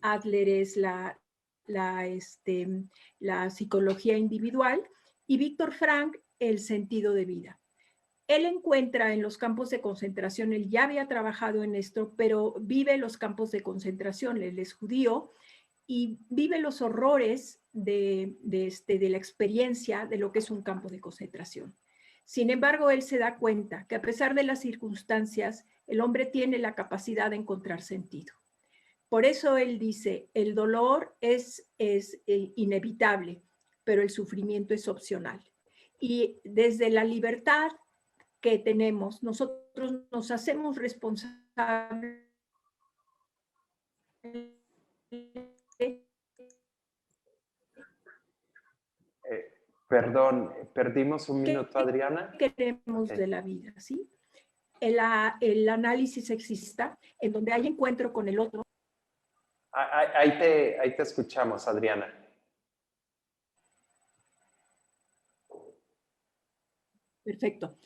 Adler es la psicología individual, y Víctor Frank el sentido de vida. Él encuentra en los campos de concentración, él ya había trabajado en esto, pero vive los campos de concentración, él es judío, y vive los horrores de la experiencia de lo que es un campo de concentración. Sin embargo, él se da cuenta que a pesar de las circunstancias, el hombre tiene la capacidad de encontrar sentido. Por eso él dice, el dolor es inevitable, pero el sufrimiento es opcional. Y desde la libertad que tenemos, nosotros nos hacemos responsables. Perdón, perdimos un minuto, Adriana. ¿Qué queremos de la vida? ¿Sí? El análisis exista, en donde hay encuentro con el otro. Ahí te escuchamos, Adriana. Perfecto.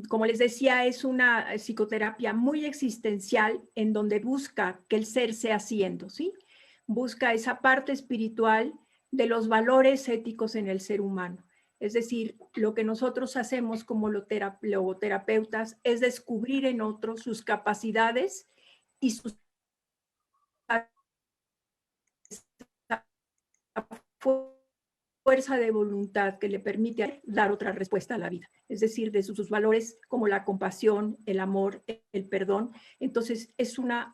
Como les decía, es una psicoterapia muy existencial en donde busca que el ser sea siendo, ¿sí? Busca esa parte espiritual de los valores éticos en el ser humano. Es decir, lo que nosotros hacemos como logoterapeutas es descubrir en otros sus capacidades y sus fuerza de voluntad que le permite dar otra respuesta a la vida, es decir, de sus valores como la compasión, el amor, el perdón. Entonces es una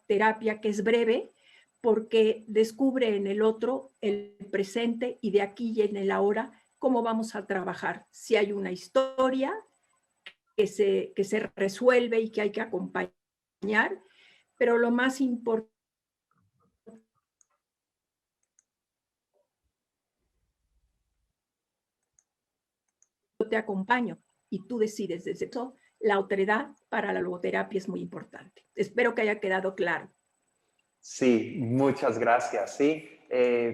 terapia que es breve porque descubre en el otro el presente y de aquí y en el ahora cómo vamos a trabajar. Si hay una historia que se resuelve y que hay que acompañar, pero lo más importante te acompaño y tú decides desde eso. La autoridad para la logoterapia es muy importante. Espero que haya quedado claro. Sí, muchas gracias, sí,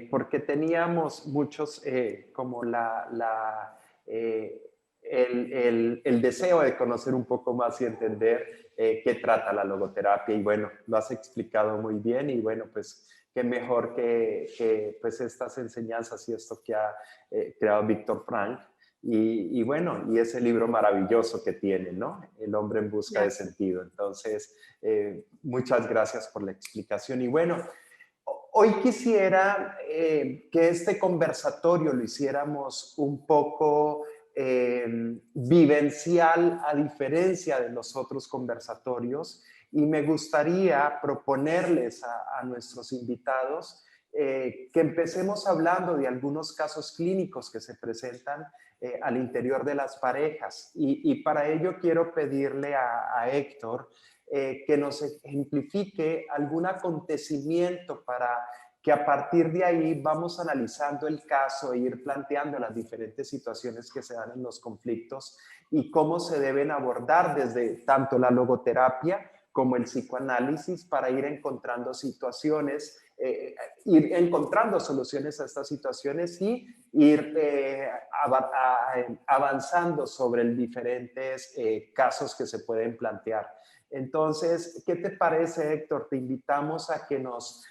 porque teníamos muchos como el deseo de conocer un poco más y entender qué trata la logoterapia, y bueno, lo has explicado muy bien, y bueno, pues qué mejor que pues estas enseñanzas y esto que ha creado Víctor Frank. Y bueno, y ese libro maravilloso que tiene, ¿no? El hombre en busca de sentido. Entonces, muchas gracias por la explicación. Y bueno, hoy quisiera que este conversatorio lo hiciéramos un poco vivencial, a diferencia de los otros conversatorios, y me gustaría proponerles a nuestros invitados que empecemos hablando de algunos casos clínicos que se presentan al interior de las parejas. Y para ello quiero pedirle a Héctor que nos ejemplifique algún acontecimiento para que a partir de ahí vamos analizando el caso e ir planteando las diferentes situaciones que se dan en los conflictos y cómo se deben abordar desde tanto la logoterapia como el psicoanálisis para ir encontrando situaciones, ir encontrando soluciones a estas situaciones y ir avanzando sobre los diferentes casos que se pueden plantear. Entonces, ¿qué te parece, Héctor? Te invitamos a que nos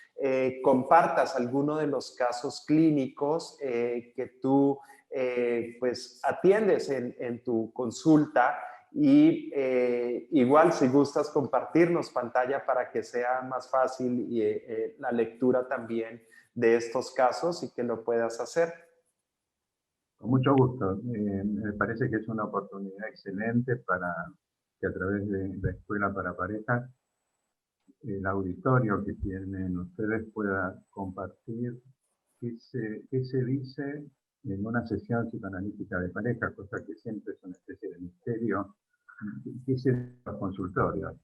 compartas alguno de los casos clínicos que tú pues atiendes en tu consulta, y igual si gustas compartirnos pantalla para que sea más fácil y, la lectura también de estos casos y que lo puedas hacer. Con mucho gusto. Me parece que es una oportunidad excelente para que a través de la Escuela para Parejas el auditorio que tienen ustedes pueda compartir qué se dice en una sesión psicoanalítica de pareja, cosa que siempre es una especie de misterio, qué se dice en los consultorios.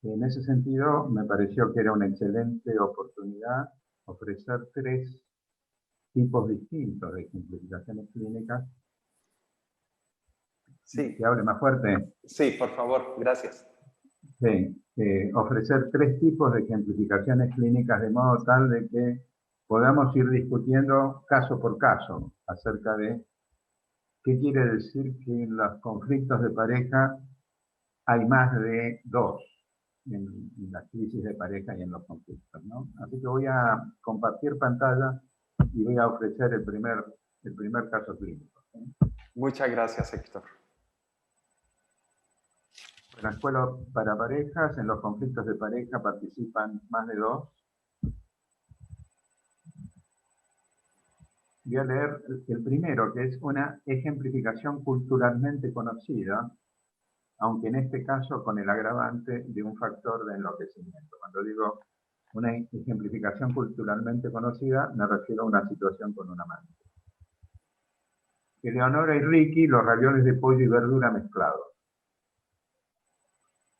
En ese sentido, me pareció que era una excelente oportunidad ofrecer 3 tipos distintos de ejemplificaciones clínicas. Sí. ¿Que hable más fuerte? Sí, por favor, gracias. Sí, ofrecer 3 tipos de ejemplificaciones clínicas de modo tal de que podamos ir discutiendo caso por caso acerca de qué quiere decir que en los conflictos de pareja hay más de 2, en las crisis de pareja y en los conflictos, ¿no? Así que voy a compartir pantalla y voy a ofrecer el primer caso clínico, ¿sí? Muchas gracias, Héctor. En la escuela para parejas, en los conflictos de pareja participan más de 2. Voy a leer el primero, que es una ejemplificación culturalmente conocida, aunque en este caso con el agravante de un factor de enloquecimiento. Cuando digo una ejemplificación culturalmente conocida, me refiero a una situación con un amante. Eleonora y Ricky, los ravioles de pollo y verdura mezclados.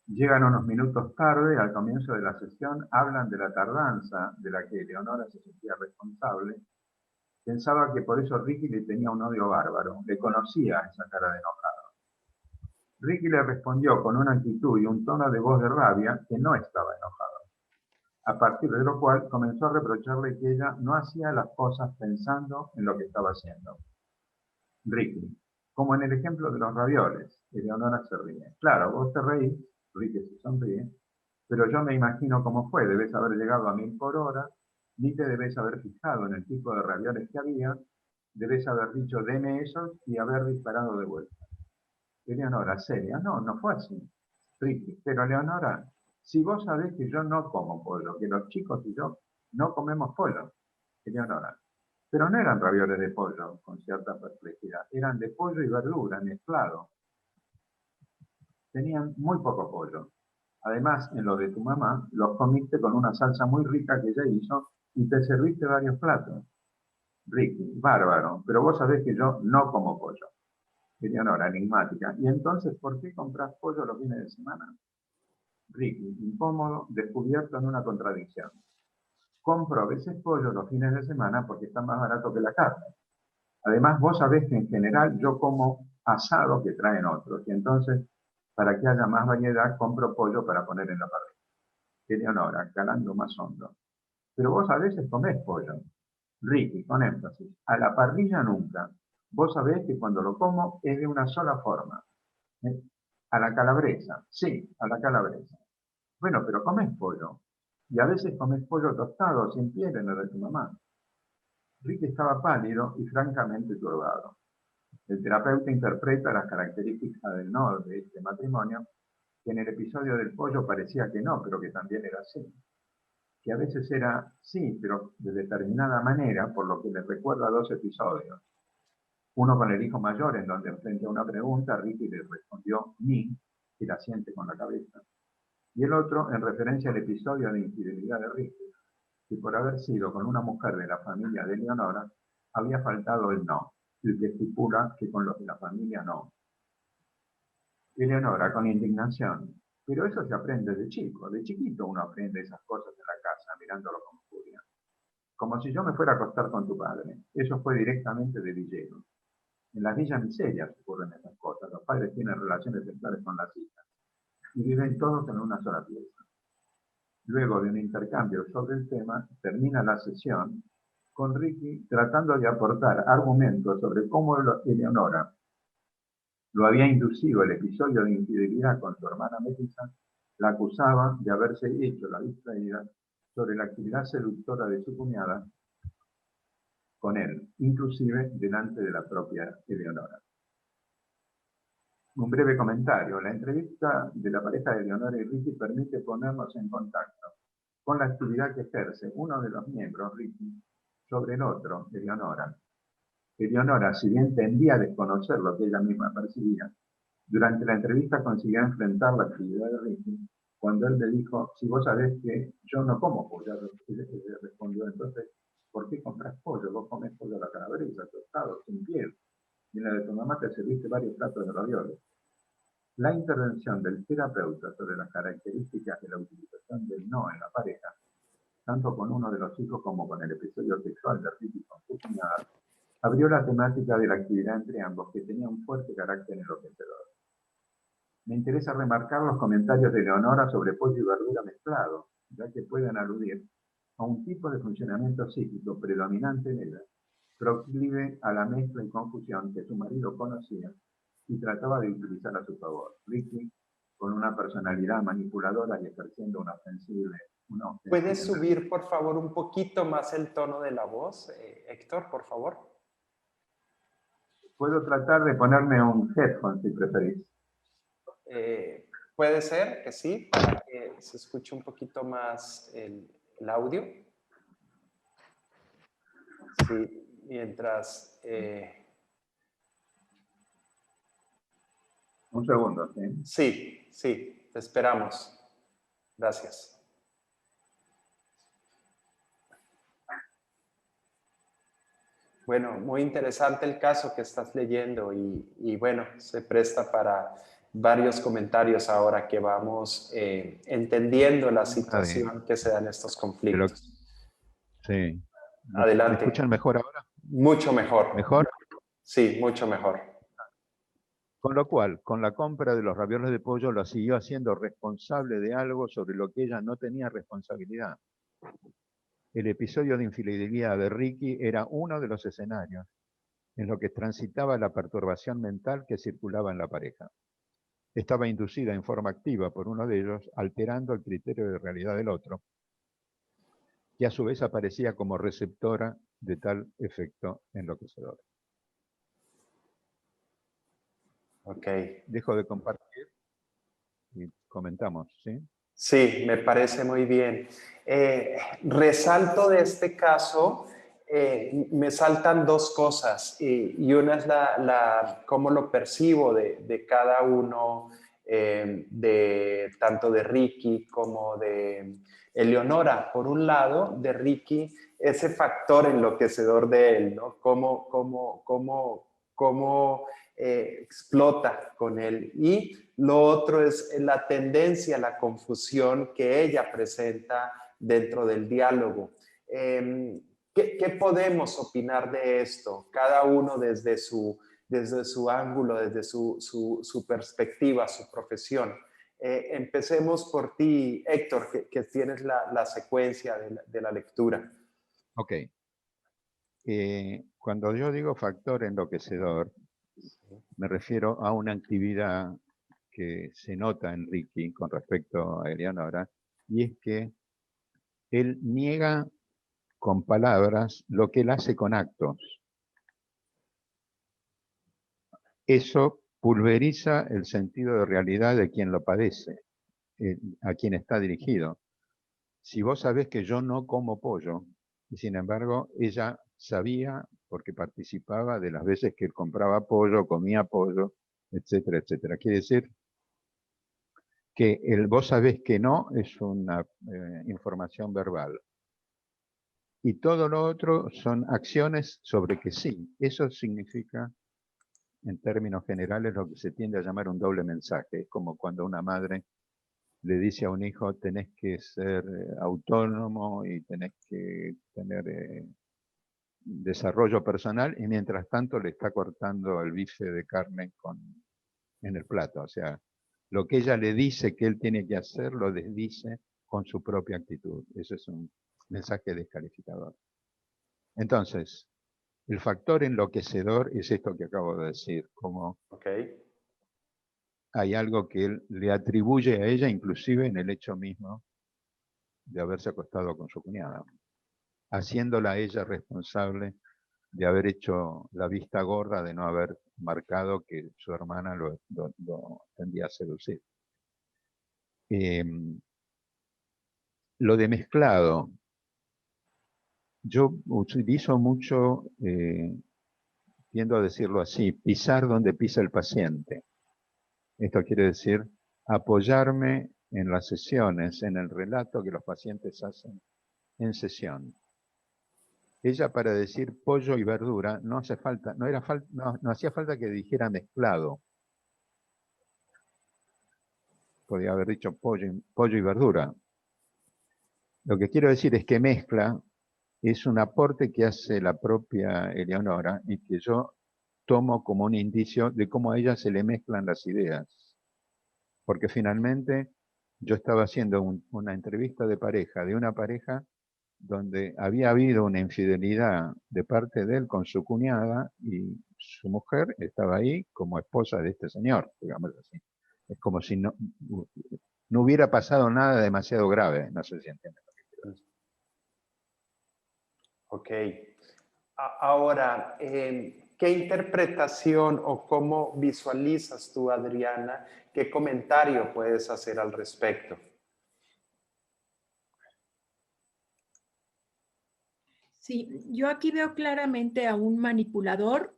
Llegan unos minutos tarde, al comienzo de la sesión, hablan de la tardanza de la que Eleonora se sentía responsable. Pensaba que por eso Ricky le tenía un odio bárbaro, le conocía esa cara de enojado. Ricky le respondió con una actitud y un tono de voz de rabia que no estaba enojado, a partir de lo cual comenzó a reprocharle que ella no hacía las cosas pensando en lo que estaba haciendo. Ricky, como en el ejemplo de los ravioles, Eleonora se ríe. Claro, vos te reís, Ricky se sonríe, pero yo me imagino cómo fue, debes haber llegado a 1000 por hora, ni te debes haber fijado en el tipo de ravioles que había, debes haber dicho deme esos y haber disparado de vuelta. Eleonora, seria, no, no fue así. Ricky, pero Eleonora, si vos sabés que yo no como pollo, que los chicos y yo no comemos pollo. Eleonora, pero no eran ravioles de pollo, con cierta perplejidad, eran de pollo y verdura mezclado. Tenían muy poco pollo. Además, en lo de tu mamá, los comiste con una salsa muy rica que ella hizo y te serviste varios platos. Ricky, bárbaro, pero vos sabés que yo no como pollo. Eleonora, enigmática. ¿Y entonces por qué compras pollo los fines de semana? Ricky, incómodo, descubierto en una contradicción. Compro a veces pollo los fines de semana porque está más barato que la carne. Además, vos sabés que en general yo como asado que traen otros, y entonces, para que haya más variedad, compro pollo para poner en la parrilla. Eleonora, calando más hondo. Pero vos a veces comés pollo. Ricky, con énfasis. A la parrilla nunca. Vos sabés que cuando lo como es de una sola forma. A la calabresa. Sí, a la calabresa. Bueno, pero comés pollo. Y a veces comés pollo tostado, sin piel en el de tu mamá. Ricky estaba pálido y francamente turbado. El terapeuta interpreta las características del no de este matrimonio, que en el episodio del pollo parecía que no, pero que también era así. Que a veces era sí, pero de determinada manera, por lo que les recuerda 2 episodios. Uno con el hijo mayor, en donde frente a una pregunta, Ricky le respondió ni, y la siente con la cabeza. Y el otro en referencia al episodio de infidelidad de Ricky, que por haber sido con una mujer de la familia de Eleonora, había faltado el no, el que estipula que con los de la familia no. Eleonora, con indignación, pero eso se aprende de chico, de chiquito uno aprende esas cosas en la casa, mirándolo con furia. Como si yo me fuera a acostar con tu padre, eso fue directamente de villero. En las villas miserias ocurren esas cosas, los padres tienen relaciones sexuales con las hijas, y viven todos en una sola pieza. Luego de un intercambio sobre el tema, termina la sesión con Ricky tratando de aportar argumentos sobre cómo Eleonora lo había inducido el episodio de infidelidad con su hermana Melissa, la acusaba de haberse hecho la distraída sobre la actividad seductora de su cuñada con él, inclusive delante de la propia Eleonora. Un breve comentario. La entrevista de la pareja de Eleonora y Ricky permite ponernos en contacto con la actividad que ejerce uno de los miembros, Ricky, sobre el otro, Eleonora. Eleonora, si bien tendía a desconocer lo que ella misma percibía, durante la entrevista consiguió enfrentar la actividad de Ricky cuando él le dijo, si vos sabés que yo no como pollo, ella respondió, entonces, ¿por qué compras pollo? Vos comés pollo a la calabresa, tostado, sin piel. Y en la de tu mamá te serviste varios platos de ravioles. La intervención del terapeuta sobre las características de la utilización del no en la pareja, tanto con uno de los hijos como con el episodio sexual de Ricky con su cuñada, abrió la temática de la actividad entre ambos, que tenía un fuerte carácter enloquecedor. Me interesa remarcar los comentarios de Eleonora sobre pollo y verdura mezclado, ya que pueden aludir a un tipo de funcionamiento psíquico predominante en ella, proclive a la mezcla y confusión que su marido conocía y trataba de utilizar a su favor. Ricky, con una personalidad manipuladora y ejerciendo una ofensiva. ¿Puedes subir, por favor, un poquito más el tono de la voz, Héctor, por favor? Puedo tratar de ponerme un headphone, si preferís. Puede ser que sí, para que se escuche un poquito más el audio. Sí, mientras... Un segundo, ¿sí? Sí, sí, te esperamos. Gracias. Bueno, muy interesante el caso que estás leyendo y bueno, se presta para varios comentarios ahora que vamos entendiendo la situación que se da en estos conflictos. Sí. Adelante. ¿Me escuchan mejor ahora? Mucho mejor. ¿Mejor? Sí, mucho mejor. Con lo cual, con la compra de los ravioles de pollo, lo siguió haciendo responsable de algo sobre lo que ella no tenía responsabilidad. El episodio de infidelidad de Ricky era uno de los escenarios en lo que transitaba la perturbación mental que circulaba en la pareja. Estaba inducida en forma activa por uno de ellos, alterando el criterio de realidad del otro, que a su vez aparecía como receptora de tal efecto enloquecedor. Ok. Dejo de compartir y comentamos, ¿sí? Sí, me parece muy bien. Resalto de este caso, me saltan dos cosas y una es cómo lo percibo de cada uno, tanto de Ricky como de Eleonora. Por un lado, de Ricky, ese factor enloquecedor de él, ¿no? Cómo explota con él. Y lo otro es la tendencia a la confusión que ella presenta dentro del diálogo. ¿Qué podemos opinar de esto? Cada uno desde su ángulo, desde su perspectiva, su profesión. Empecemos por ti, Héctor, que tienes la secuencia de la lectura. Ok. Cuando yo digo factor enloquecedor, me refiero a una actividad que se nota en Ricky con respecto a Eleonora, y es que él niega con palabras lo que él hace con actos. Eso pulveriza el sentido de realidad de quien lo padece, a quien está dirigido. Si vos sabés que yo no como pollo, y sin embargo ella sabía, porque participaba de las veces que él compraba pollo, comía pollo, etcétera, etcétera. Quiere decir que el vos sabés que no es una información verbal. Y todo lo otro son acciones sobre que sí. Eso significa, en términos generales, lo que se tiende a llamar un doble mensaje. Es como cuando una madre le dice a un hijo, tenés que ser autónomo y tenés que tener desarrollo personal, y mientras tanto le está cortando el bife de carne en el plato. O sea, lo que ella le dice que él tiene que hacer, lo desdice con su propia actitud. Eso es un mensaje descalificador. Entonces, el factor enloquecedor es esto que acabo de decir, como hay algo que él le atribuye a ella, inclusive en el hecho mismo de haberse acostado con su cuñada, haciéndola a ella responsable de haber hecho la vista gorda, de no haber marcado que su hermana lo tendía a seducir. Lo de mezclado, yo utilizo mucho, tiendo a decirlo así, pisar donde pisa el paciente. Esto quiere decir apoyarme en las sesiones, en el relato que los pacientes hacen en sesión. Ella, para decir pollo y verdura, no hacía falta que dijera mezclado. Podría haber dicho pollo y verdura. Lo que quiero decir es que mezcla es un aporte que hace la propia Eleonora y que yo tomo como un indicio de cómo a ella se le mezclan las ideas. Porque finalmente yo estaba haciendo una entrevista de pareja, de una pareja donde había habido una infidelidad de parte de él con su cuñada y su mujer estaba ahí como esposa de este señor, digamos así. Es como si no hubiera pasado nada demasiado grave, no sé si entienden lo que quiero decir. Ok. Ahora, ¿qué interpretación o cómo visualizas tú, Adriana? ¿Qué comentario puedes hacer al respecto? Sí, yo aquí veo claramente a un manipulador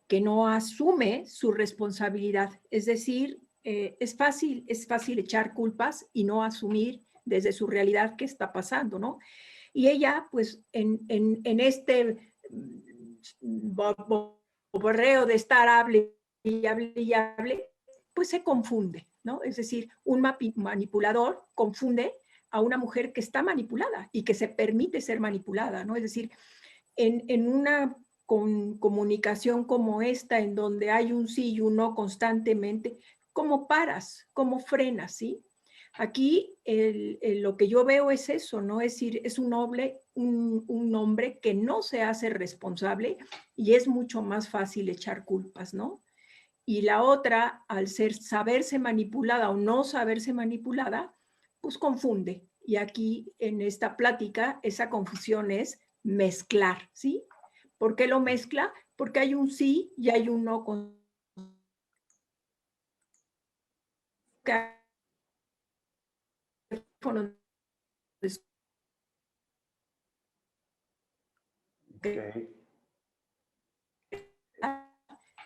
que no asume su responsabilidad. Es decir, es fácil echar culpas y no asumir desde su realidad qué está pasando, ¿no? Y ella, pues, en este borreo de estar hable y hable y hable, pues se confunde, ¿no? Es decir, un manipulador confunde a una mujer que está manipulada y que se permite ser manipulada, ¿no? Es decir, en una comunicación como esta, en donde hay un sí y un no constantemente, ¿cómo paras? ¿Cómo frenas? ¿Sí? Aquí lo que yo veo es eso, ¿no? Es decir, es un hombre que no se hace responsable y es mucho más fácil echar culpas, ¿no? Y la otra, al saberse manipulada o no saberse manipulada, pues confunde. Y aquí en esta plática, esa confusión es mezclar, ¿sí? ¿Por qué lo mezcla? Porque hay un sí y hay un no. Okay.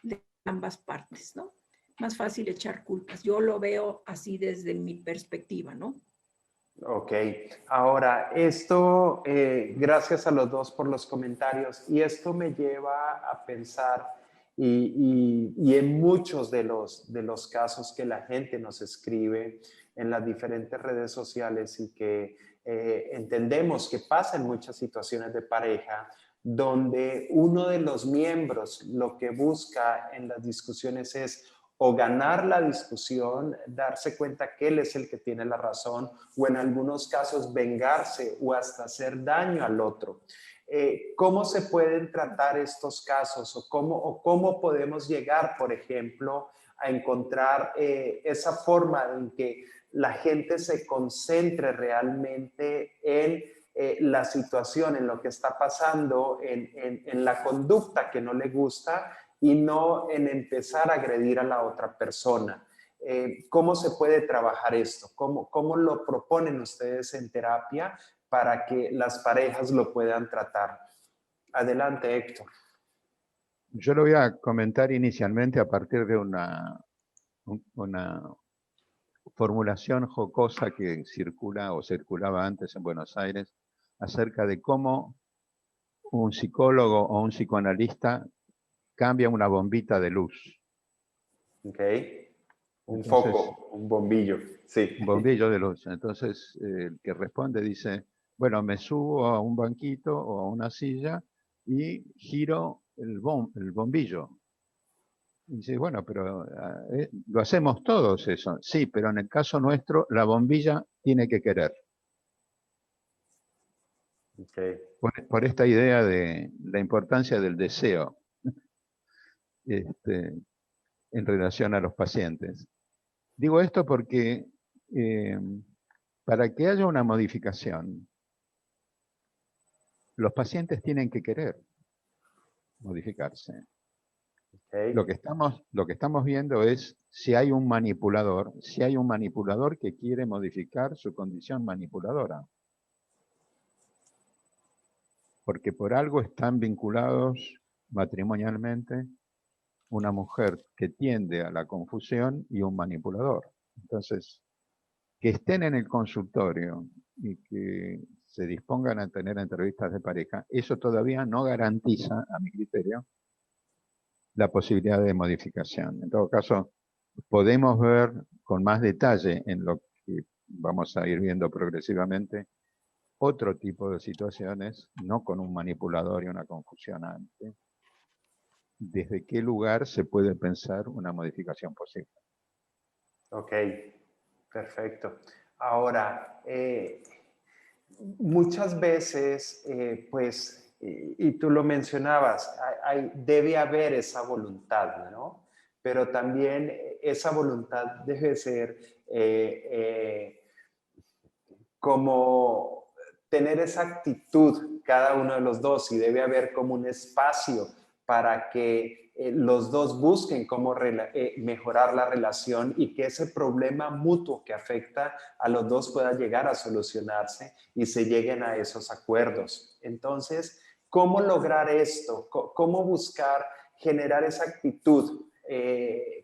De ambas partes, ¿no? Más fácil echar culpas. Yo lo veo así desde mi perspectiva, ¿no? Ok, ahora esto, gracias a los dos por los comentarios, y esto me lleva a pensar, y en muchos de los casos que la gente nos escribe en las diferentes redes sociales y que entendemos que pasa en muchas situaciones de pareja, donde uno de los miembros lo que busca en las discusiones es o ganar la discusión, darse cuenta que él es el que tiene la razón, o en algunos casos vengarse o hasta hacer daño al otro. ¿Cómo se pueden tratar estos casos o cómo podemos llegar, por ejemplo, a encontrar esa forma en que la gente se concentre realmente en la situación, en lo que está pasando, en la conducta que no le gusta y no en empezar a agredir a la otra persona? ¿Cómo se puede trabajar esto? ¿Cómo lo proponen ustedes en terapia para que las parejas lo puedan tratar? Adelante, Héctor. Yo lo voy a comentar inicialmente a partir de una formulación jocosa que circula o circulaba antes en Buenos Aires acerca de cómo un psicólogo o un psicoanalista cambia una bombita de luz. Ok. Un Entonces, foco, un bombillo, sí. un bombillo de luz. Entonces, el que responde dice, bueno, me subo a un banquito o a una silla y giro el bombillo. Y dice, bueno, pero lo hacemos todos eso. Sí, pero en el caso nuestro, la bombilla tiene que querer. Okay. Por esta idea de la importancia del deseo en relación a los pacientes. Digo esto porque para que haya una modificación, los pacientes tienen que querer modificarse. Okay. Lo que estamos viendo es si hay un manipulador que quiere modificar su condición manipuladora. Porque por algo están vinculados matrimonialmente una mujer que tiende a la confusión y un manipulador. Entonces, que estén en el consultorio y que se dispongan a tener entrevistas de pareja, eso todavía no garantiza, a mi criterio, la posibilidad de modificación. En todo caso, podemos ver con más detalle en lo que vamos a ir viendo progresivamente otro tipo de situaciones, no con un manipulador y una confusionante. ¿Desde qué lugar se puede pensar una modificación posible? Ok, perfecto. Ahora, muchas veces, pues, y tú lo mencionabas, debe haber esa voluntad, ¿no? pero también esa voluntad debe ser como tener esa actitud cada uno de los dos, y debe haber como un espacio para que los dos busquen cómo mejorar la relación y que ese problema mutuo que afecta a los dos pueda llegar a solucionarse y se lleguen a esos acuerdos. Entonces, ¿cómo lograr esto? ¿Cómo buscar generar esa actitud?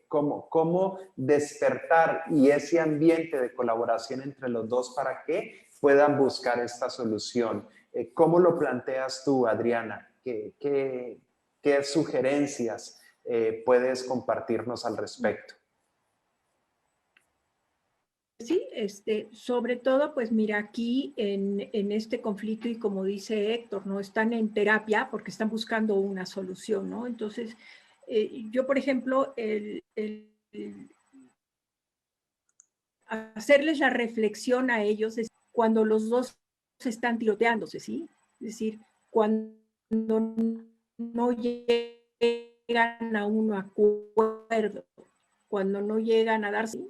Cómo despertar y ese ambiente de colaboración entre los dos para que puedan buscar esta solución. ¿Cómo lo planteas tú, Adriana? ¿Qué sugerencias puedes compartirnos al respecto? Sí, sobre todo, pues mira, aquí en este conflicto, y como dice Héctor, ¿no? Están en terapia porque están buscando una solución, ¿no? Entonces, yo, por ejemplo, hacerles la reflexión a ellos es cuando los dos están tiroteándose, ¿sí? Es decir, cuando no llegan a un acuerdo, cuando no llegan a darse,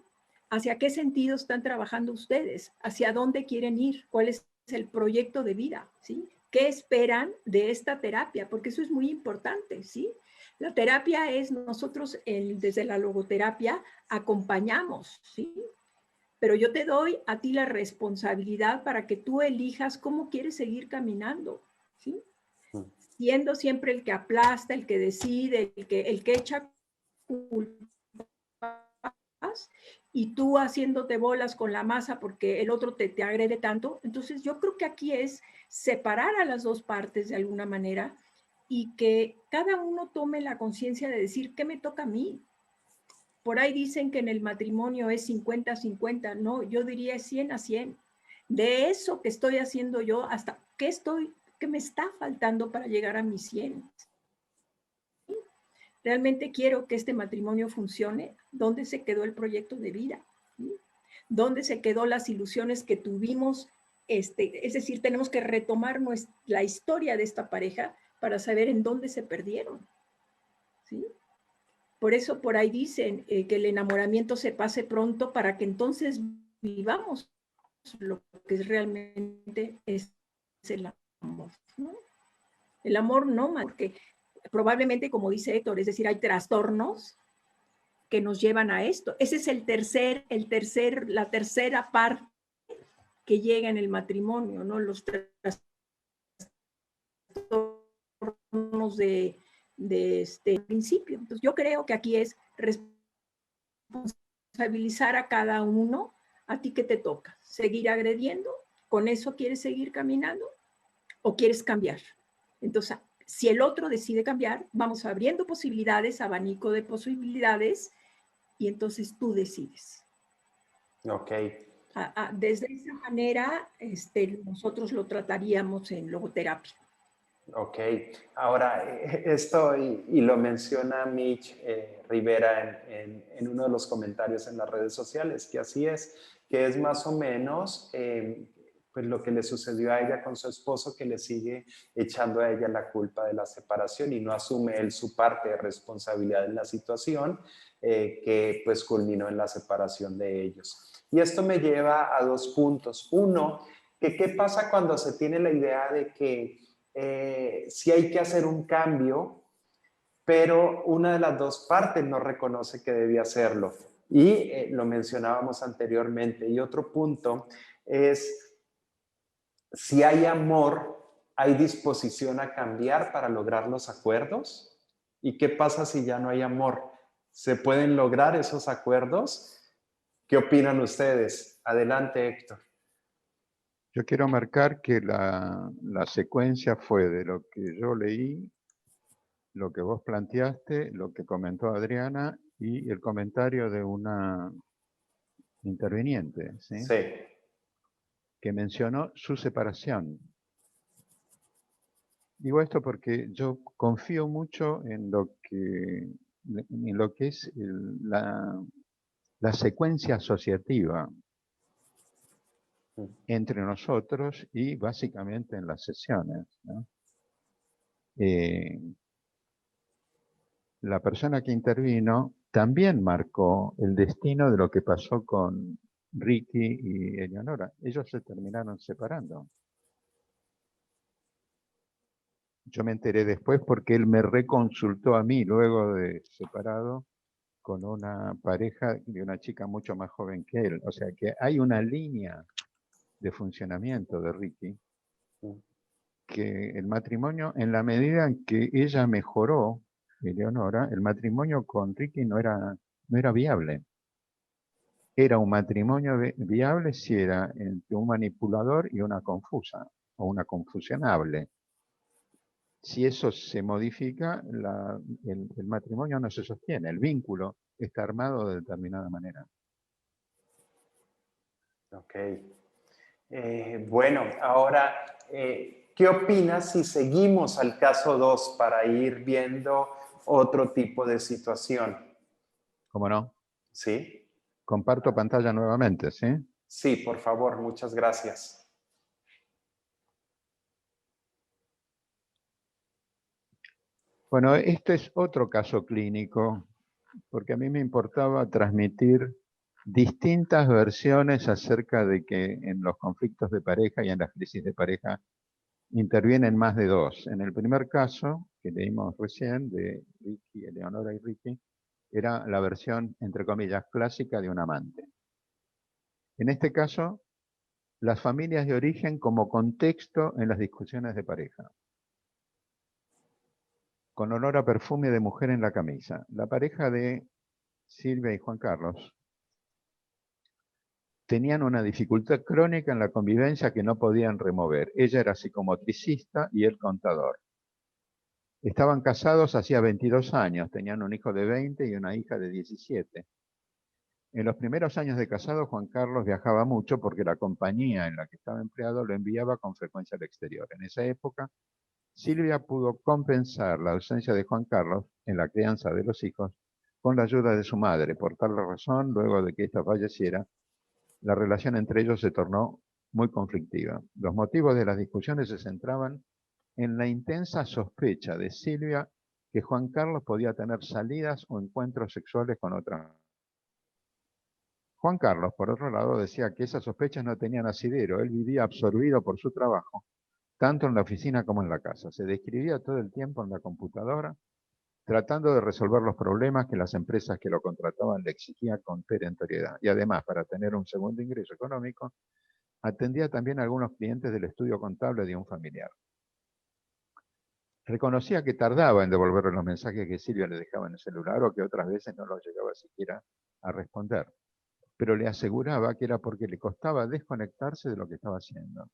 ¿hacia qué sentido están trabajando ustedes? ¿Hacia dónde quieren ir? ¿Cuál es el proyecto de vida? ¿Sí? ¿Qué esperan de esta terapia? Porque eso es muy importante, ¿sí? La terapia es nosotros, desde la logoterapia, acompañamos, ¿sí? Pero yo te doy a ti la responsabilidad para que tú elijas cómo quieres seguir caminando, ¿sí? Siendo siempre el que aplasta, el que decide, el que echa culpas, y tú haciéndote bolas con la masa porque el otro te agrede tanto. Entonces yo creo que aquí es separar a las dos partes de alguna manera y que cada uno tome la conciencia de decir, ¿qué me toca a mí? Por ahí dicen que en el matrimonio es 50-50, no, yo diría 100-100. De eso que estoy haciendo yo, hasta qué me está faltando para llegar a mis 100. Realmente quiero que este matrimonio funcione. ¿Dónde se quedó el proyecto de vida? ¿Sí? ¿Dónde se quedó las ilusiones que tuvimos? Es decir, tenemos que retomar la historia de esta pareja para saber en dónde se perdieron. ¿Sí? Por eso por ahí dicen que el enamoramiento se pase pronto para que entonces vivamos lo que realmente es el amor, ¿no? El amor no, porque probablemente, como dice Héctor, es decir, hay trastornos que nos llevan a esto. Ese es la tercera parte que llega en el matrimonio, ¿no? Los trastornos de principio. Entonces, yo creo que aquí es responsabilizar a cada uno. ¿A ti qué te toca? ¿Seguir agrediendo? ¿Con eso quieres seguir caminando? ¿O quieres cambiar? Entonces, si el otro decide cambiar, vamos abriendo posibilidades, abanico de posibilidades, y entonces tú decides. Ok. Desde esa manera, nosotros lo trataríamos en logoterapia. Ok, ahora esto, y lo menciona Mitch Rivera en uno de los comentarios en las redes sociales, que así es, que es más o menos pues lo que le sucedió a ella con su esposo, que le sigue echando a ella la culpa de la separación y no asume él su parte de responsabilidad en la situación que pues culminó en la separación de ellos. Y esto me lleva a dos puntos. Uno, que qué pasa cuando se tiene la idea de que sí hay que hacer un cambio, pero una de las dos partes no reconoce que debía hacerlo. Y lo mencionábamos anteriormente. Y otro punto es, si hay amor, ¿hay disposición a cambiar para lograr los acuerdos? ¿Y qué pasa si ya no hay amor? ¿Se pueden lograr esos acuerdos? ¿Qué opinan ustedes? Adelante, Héctor. Yo quiero marcar que la secuencia fue de lo que yo leí, lo que vos planteaste, lo que comentó Adriana y el comentario de una interviniente, ¿sí? Sí. Que mencionó su separación. Digo esto porque yo confío mucho en lo que es la secuencia asociativa entre nosotros y básicamente en las sesiones, ¿no? La persona que intervino también marcó el destino de lo que pasó con Ricky y Eleonora. Ellos se terminaron separando. Yo me enteré después porque él me reconsultó a mí luego de separado con una pareja de una chica mucho más joven que él. O sea que hay una línea de funcionamiento de Ricky que el matrimonio, en la medida en que ella mejoró, Eleonora, el matrimonio con Ricky no era viable. Era un matrimonio viable si era entre un manipulador y una confusa, o una confusionable. Si eso se modifica, el matrimonio no se sostiene, el vínculo está armado de determinada manera. Ok. Bueno, ahora, ¿qué opinas si seguimos al caso 2 para ir viendo otro tipo de situación? ¿Cómo no? ¿Sí? Comparto pantalla nuevamente, ¿sí? Sí, por favor, muchas gracias. Bueno, este es otro caso clínico, porque a mí me importaba transmitir distintas versiones acerca de que en los conflictos de pareja y en las crisis de pareja intervienen más de dos. En el primer caso, que leímos recién, de Ricky, Eleonora y Ricky, era la versión, entre comillas, clásica de un amante. En este caso, las familias de origen como contexto en las discusiones de pareja. Con olor a perfume de mujer en la camisa. La pareja de Silvia y Juan Carlos tenían una dificultad crónica en la convivencia que no podían remover. Ella era psicomotricista y él contador. Estaban casados hacía 22 años, tenían un hijo de 20 y una hija de 17. En los primeros años de casado, Juan Carlos viajaba mucho porque la compañía en la que estaba empleado lo enviaba con frecuencia al exterior. En esa época, Silvia pudo compensar la ausencia de Juan Carlos en la crianza de los hijos con la ayuda de su madre. Por tal razón, luego de que ésta falleciera, la relación entre ellos se tornó muy conflictiva. Los motivos de las discusiones se centraban en la intensa sospecha de Silvia que Juan Carlos podía tener salidas o encuentros sexuales con otra. Juan Carlos, por otro lado, decía que esas sospechas no tenían asidero. Él vivía absorbido por su trabajo, tanto en la oficina como en la casa. Se describía todo el tiempo en la computadora, tratando de resolver los problemas que las empresas que lo contrataban le exigían con perentoriedad. Y además, para tener un segundo ingreso económico, atendía también a algunos clientes del estudio contable de un familiar. Reconocía que tardaba en devolverle los mensajes que Silvia le dejaba en el celular o que otras veces no los llegaba siquiera a responder, pero le aseguraba que era porque le costaba desconectarse de lo que estaba haciendo.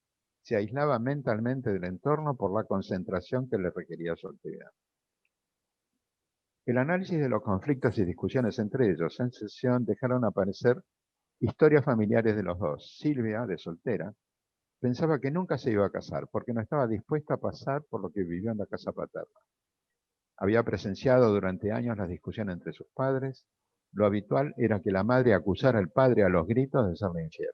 Se aislaba mentalmente del entorno por la concentración que le requería su actividad. El análisis de los conflictos y discusiones entre ellos en sesión dejaron aparecer historias familiares de los dos. Silvia, de soltera, pensaba que nunca se iba a casar porque no estaba dispuesta a pasar por lo que vivió en la casa paterna. Había presenciado durante años las discusiones entre sus padres. Lo habitual era que la madre acusara al padre a los gritos de serle infiel,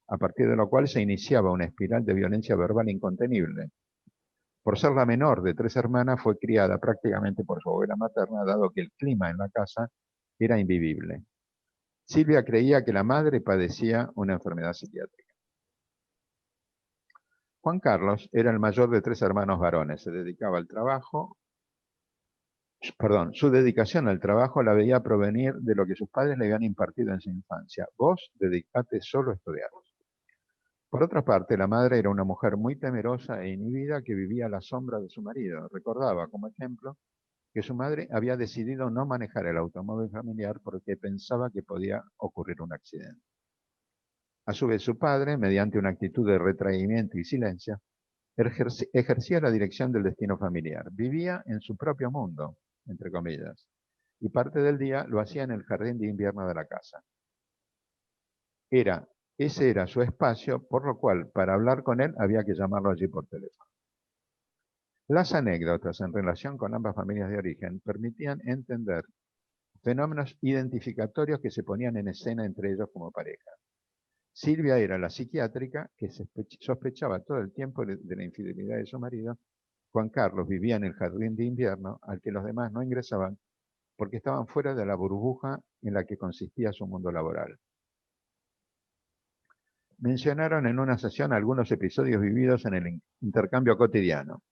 a partir de lo cual se iniciaba una espiral de violencia verbal incontenible. Por ser la menor de 3 hermanas, fue criada prácticamente por su abuela materna, dado que el clima en la casa era invivible. Silvia creía que la madre padecía una enfermedad psiquiátrica. Juan Carlos era el mayor de 3 hermanos varones, se dedicaba al trabajo. Su dedicación al trabajo la veía provenir de lo que sus padres le habían impartido en su infancia. Vos dedicate solo a estudiar. Por otra parte, la madre era una mujer muy temerosa e inhibida que vivía a la sombra de su marido. Recordaba, como ejemplo, que su madre había decidido no manejar el automóvil familiar porque pensaba que podía ocurrir un accidente. A su vez, su padre, mediante una actitud de retraimiento y silencio, ejercía la dirección del destino familiar. Vivía en su propio mundo, entre comillas, y parte del día lo hacía en el jardín de invierno de la casa. Ese era su espacio, por lo cual, para hablar con él, había que llamarlo allí por teléfono. Las anécdotas en relación con ambas familias de origen permitían entender fenómenos identificatorios que se ponían en escena entre ellos como pareja. Silvia era la psiquiátrica que sospechaba todo el tiempo de la infidelidad de su marido. Juan Carlos vivía en el jardín de invierno al que los demás no ingresaban porque estaban fuera de la burbuja en la que consistía su mundo laboral. Mencionaron en una sesión algunos episodios vividos en el intercambio cotidiano.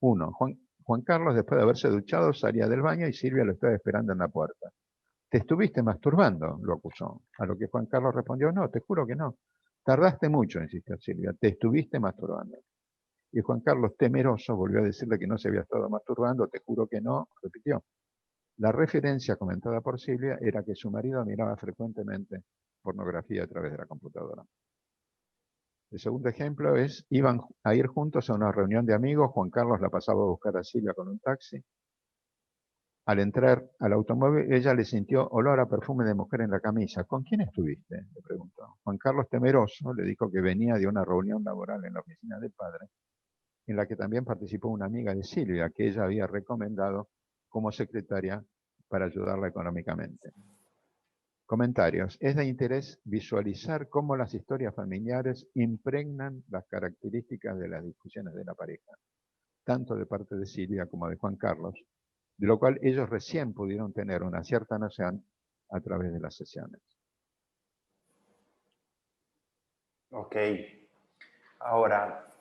1. Juan Carlos, después de haberse duchado, salía del baño y Silvia lo estaba esperando en la puerta. «Te estuviste masturbando», lo acusó. A lo que Juan Carlos respondió: «No, te juro que no». «Tardaste mucho», insistió Silvia, «te estuviste masturbando». Y Juan Carlos, temeroso, volvió a decirle que no se había estado masturbando. «Te juro que no», repitió. La referencia comentada por Silvia era que su marido miraba frecuentemente pornografía a través de la computadora. El segundo ejemplo es: iban a ir juntos a una reunión de amigos. Juan Carlos la pasaba a buscar a Silvia con un taxi. Al entrar al automóvil, ella le sintió olor a perfume de mujer en la camisa. «¿Con quién estuviste?», le preguntó. Juan Carlos, temeroso, le dijo que venía de una reunión laboral en la oficina del padre, en la que también participó una amiga de Silvia, que ella había recomendado como secretaria para ayudarla económicamente. Comentarios. Es de interés visualizar cómo las historias familiares impregnan las características de las discusiones de la pareja, tanto de parte de Silvia como de Juan Carlos, de lo cual ellos recién pudieron tener una cierta noción a través de las sesiones. Ok. Ahora,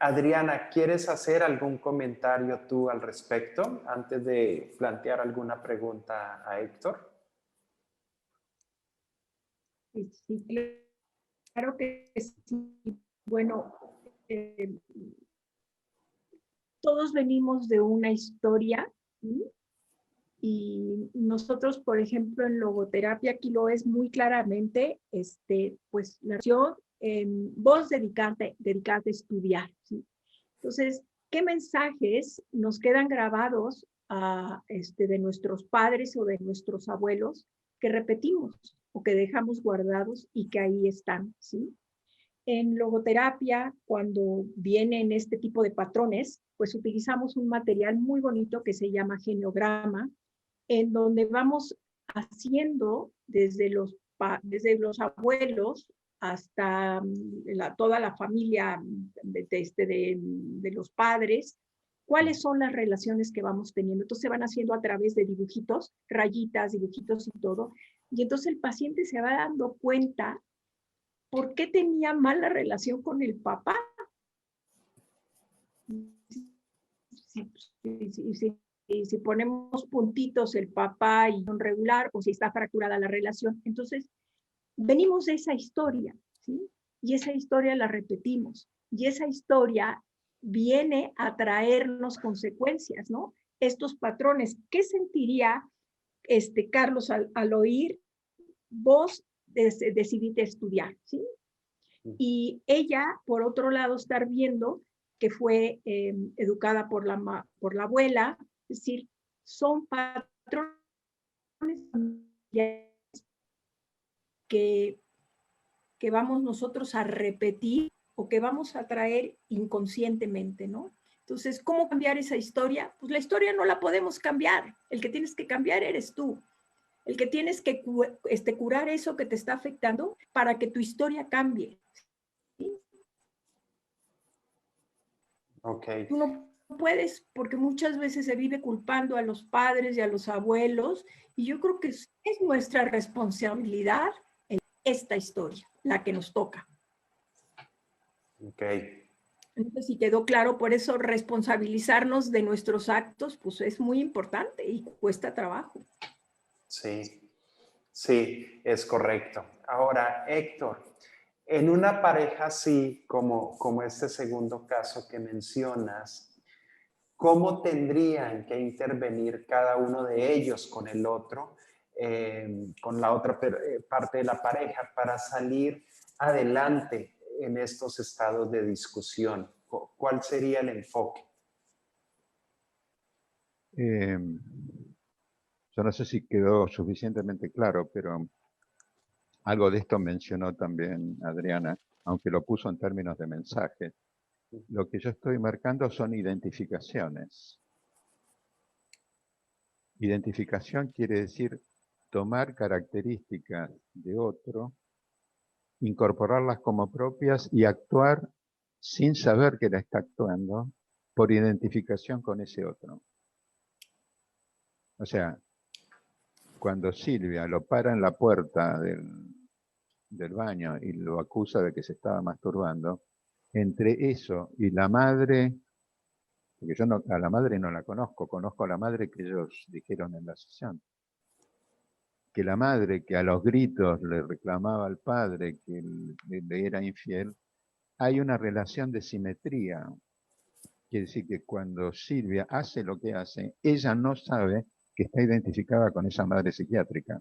Adriana, ¿quieres hacer algún comentario tú al respecto antes de plantear alguna pregunta a Héctor? Sí, claro que sí. Bueno, todos venimos de una historia, ¿sí? Y nosotros, por ejemplo, en logoterapia, aquí lo es muy claramente, pues la acción, vos dedicarte a estudiar, ¿sí? Entonces, ¿qué mensajes nos quedan grabados de nuestros padres o de nuestros abuelos que repetimos o que dejamos guardados y que ahí están, ¿sí? En logoterapia, cuando vienen este tipo de patrones, pues utilizamos un material muy bonito que se llama geniograma, en donde vamos haciendo desde los abuelos hasta toda la familia de los padres, cuáles son las relaciones que vamos teniendo. Entonces se van haciendo a través de dibujitos, rayitas, dibujitos y todo. Y entonces el paciente se va dando cuenta por qué tenía mala relación con el papá. Si ponemos puntitos el papá y un regular, o si está fracturada la relación. Entonces, venimos de esa historia, ¿sí? Y esa historia la repetimos. Y esa historia viene a traernos consecuencias, ¿no? Estos patrones. ¿Qué sentiría Carlos al oír vos decidiste estudiar, ¿sí? Y ella, por otro lado, estar viendo que fue educada por la abuela, es decir, son patrones que vamos nosotros a repetir o que vamos a traer inconscientemente, ¿no? Entonces, ¿cómo cambiar esa historia? Pues la historia no la podemos cambiar. El que tienes que cambiar eres tú. El que tienes que curar eso que te está afectando para que tu historia cambie. ¿Sí? Okay. Tú no puedes, porque muchas veces se vive culpando a los padres y a los abuelos, y yo creo que es nuestra responsabilidad en esta historia, la que nos toca. Ok. Entonces, si quedó claro, por eso responsabilizarnos de nuestros actos, pues es muy importante y cuesta trabajo. Sí, sí, es correcto. Ahora, Héctor, en una pareja así como este segundo caso que mencionas, ¿cómo tendrían que intervenir cada uno de ellos con el otro, con la otra parte de la pareja, para salir adelante en estos estados de discusión? ¿Cuál sería el enfoque? Yo no sé si quedó suficientemente claro, pero algo de esto mencionó también Adriana, aunque lo puso en términos de mensaje. Lo que yo estoy marcando son identificaciones. Identificación quiere decir tomar características de otro, incorporarlas como propias y actuar sin saber que la está actuando por identificación con ese otro. O sea, cuando Silvia lo para en la puerta del baño y lo acusa de que se estaba masturbando, entre eso y la madre, porque yo a la madre no la conozco, conozco a la madre que ellos dijeron en la sesión, que la madre que a los gritos le reclamaba al padre que le era infiel, hay una relación de simetría. Quiere decir que cuando Silvia hace lo que hace, ella no sabe que está identificada con esa madre psiquiátrica,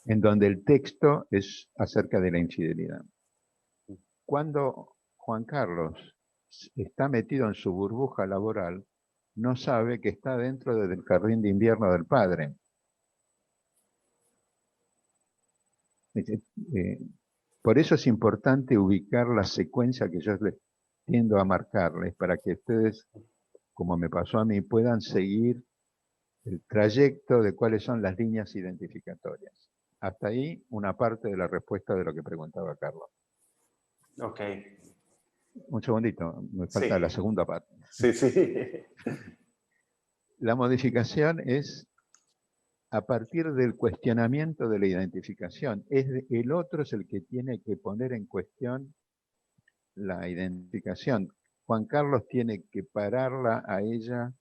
en donde el texto es acerca de la infidelidad. Cuando Juan Carlos está metido en su burbuja laboral, no sabe que está dentro del jardín de invierno del padre. Por eso es importante ubicar la secuencia que yo les tiendo a marcarles, para que ustedes, como me pasó a mí, puedan seguir el trayecto de cuáles son las líneas identificatorias. Hasta ahí una parte de la respuesta de lo que preguntaba Carlos. Ok. Un segundito, me falta Sí. la segunda parte. Sí, sí. La modificación es a partir del cuestionamiento de la identificación. El otro es el que tiene que poner en cuestión la identificación. Juan Carlos tiene que pararla a ella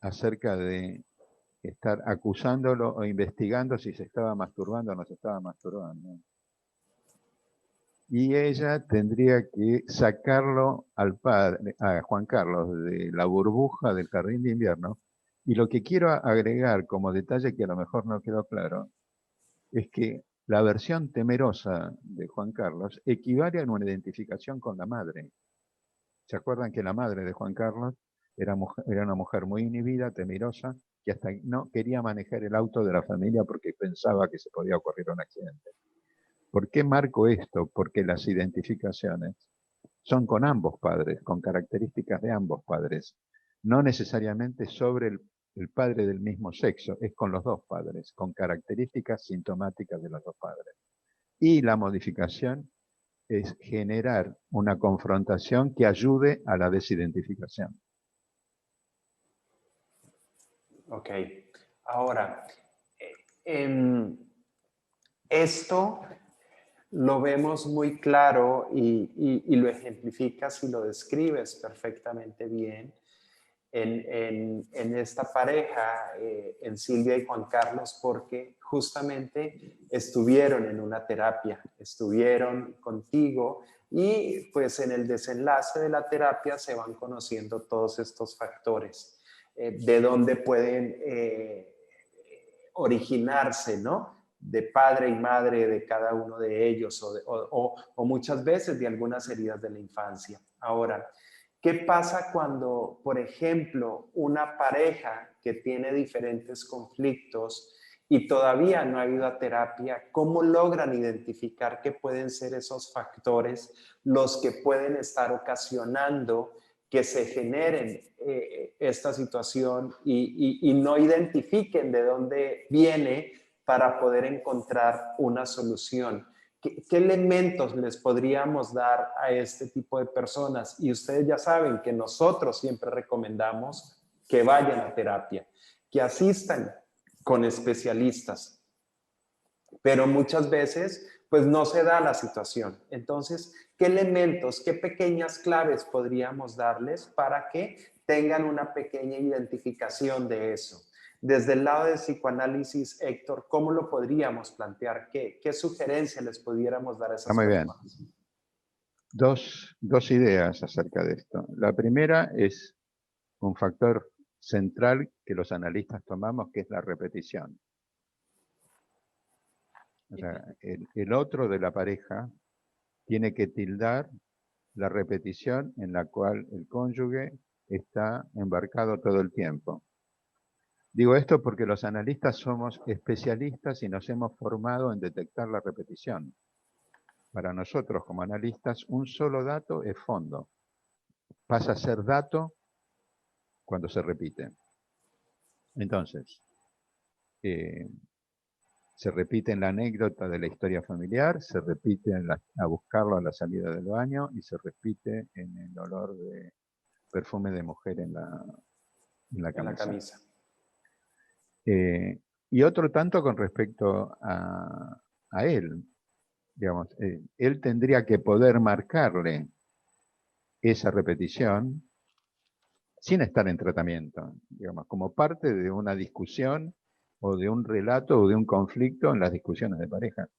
acerca de estar acusándolo o investigando si se estaba masturbando o no se estaba masturbando. Y ella tendría que sacarlo al padre, a Juan Carlos, de la burbuja del jardín de invierno. Y lo que quiero agregar como detalle que a lo mejor no quedó claro, es que la versión temerosa de Juan Carlos equivale a una identificación con la madre. ¿Se acuerdan que la madre de Juan Carlos era una mujer muy inhibida, temerosa, que hasta no quería manejar el auto de la familia porque pensaba que se podía ocurrir un accidente? ¿Por qué marco esto? Porque las identificaciones son con ambos padres, con características de ambos padres. No necesariamente sobre el padre del mismo sexo, es con los dos padres, con características sintomáticas de los dos padres. Y la modificación es generar una confrontación que ayude a la desidentificación. Ok. Ahora, esto lo vemos muy claro y lo ejemplificas y lo describes perfectamente bien en esta pareja, en Silvia y Juan Carlos, porque justamente estuvieron en una terapia, estuvieron contigo y pues en el desenlace de la terapia se van conociendo todos estos factores, de dónde pueden originarse, ¿no? De padre y madre de cada uno de ellos o muchas veces de algunas heridas de la infancia. Ahora, ¿qué pasa cuando, por ejemplo, una pareja que tiene diferentes conflictos y todavía no ha ido a terapia, cómo logran identificar qué pueden ser esos factores los que pueden estar ocasionando que se generen esta situación y no identifiquen de dónde viene para poder encontrar una solución? ¿Qué elementos les podríamos dar a este tipo de personas? Y ustedes ya saben que nosotros siempre recomendamos que vayan a terapia, que asistan con especialistas, pero muchas veces pues no se da la situación. Entonces, ¿qué elementos, qué pequeñas claves podríamos darles para que tengan una pequeña identificación de eso? Desde el lado del psicoanálisis, Héctor, ¿cómo lo podríamos plantear? ¿Qué sugerencia les pudiéramos dar a esas personas? Muy bien. Dos ideas acerca de esto. La primera es un factor central que los analistas tomamos, que es la repetición. O sea, el otro de la pareja tiene que tildar la repetición en la cual el cónyuge está embarcado todo el tiempo. Digo esto porque los analistas somos especialistas y nos hemos formado en detectar la repetición. Para nosotros como analistas, un solo dato es fondo. Pasa a ser dato cuando se repite. Entonces, se repite en la anécdota de la historia familiar, se repite a buscarlo a la salida del baño y se repite en el olor de perfume de mujer en la camisa. Y otro tanto con respecto a él. Digamos, él tendría que poder marcarle esa repetición sin estar en tratamiento, digamos, como parte de una discusión o de un relato o de un conflicto en las discusiones de pareja.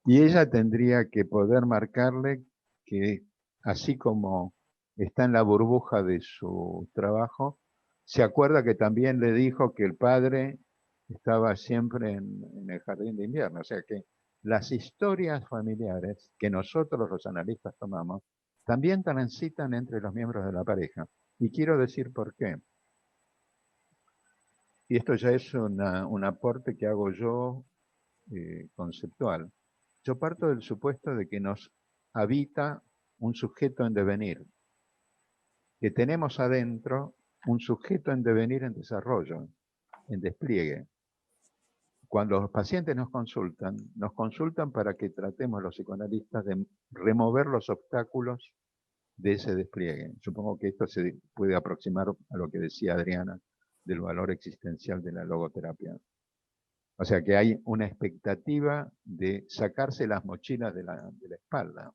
Y ella tendría que poder marcarle que, así como está en la burbuja de su trabajo, se acuerda que también le dijo que el padre estaba siempre en el jardín de invierno. O sea que las historias familiares que nosotros los analistas tomamos también transitan entre los miembros de la pareja. Y quiero decir por qué. Y esto ya es un aporte que hago yo conceptual. Yo parto del supuesto de que nos habita un sujeto en devenir, que tenemos adentro un sujeto en devenir en desarrollo, en despliegue. Cuando los pacientes nos consultan para que tratemos los psicoanalistas de remover los obstáculos de ese despliegue. Supongo que esto se puede aproximar a lo que decía Adriana del valor existencial de la logoterapia. O sea que hay una expectativa de sacarse las mochilas de la espalda.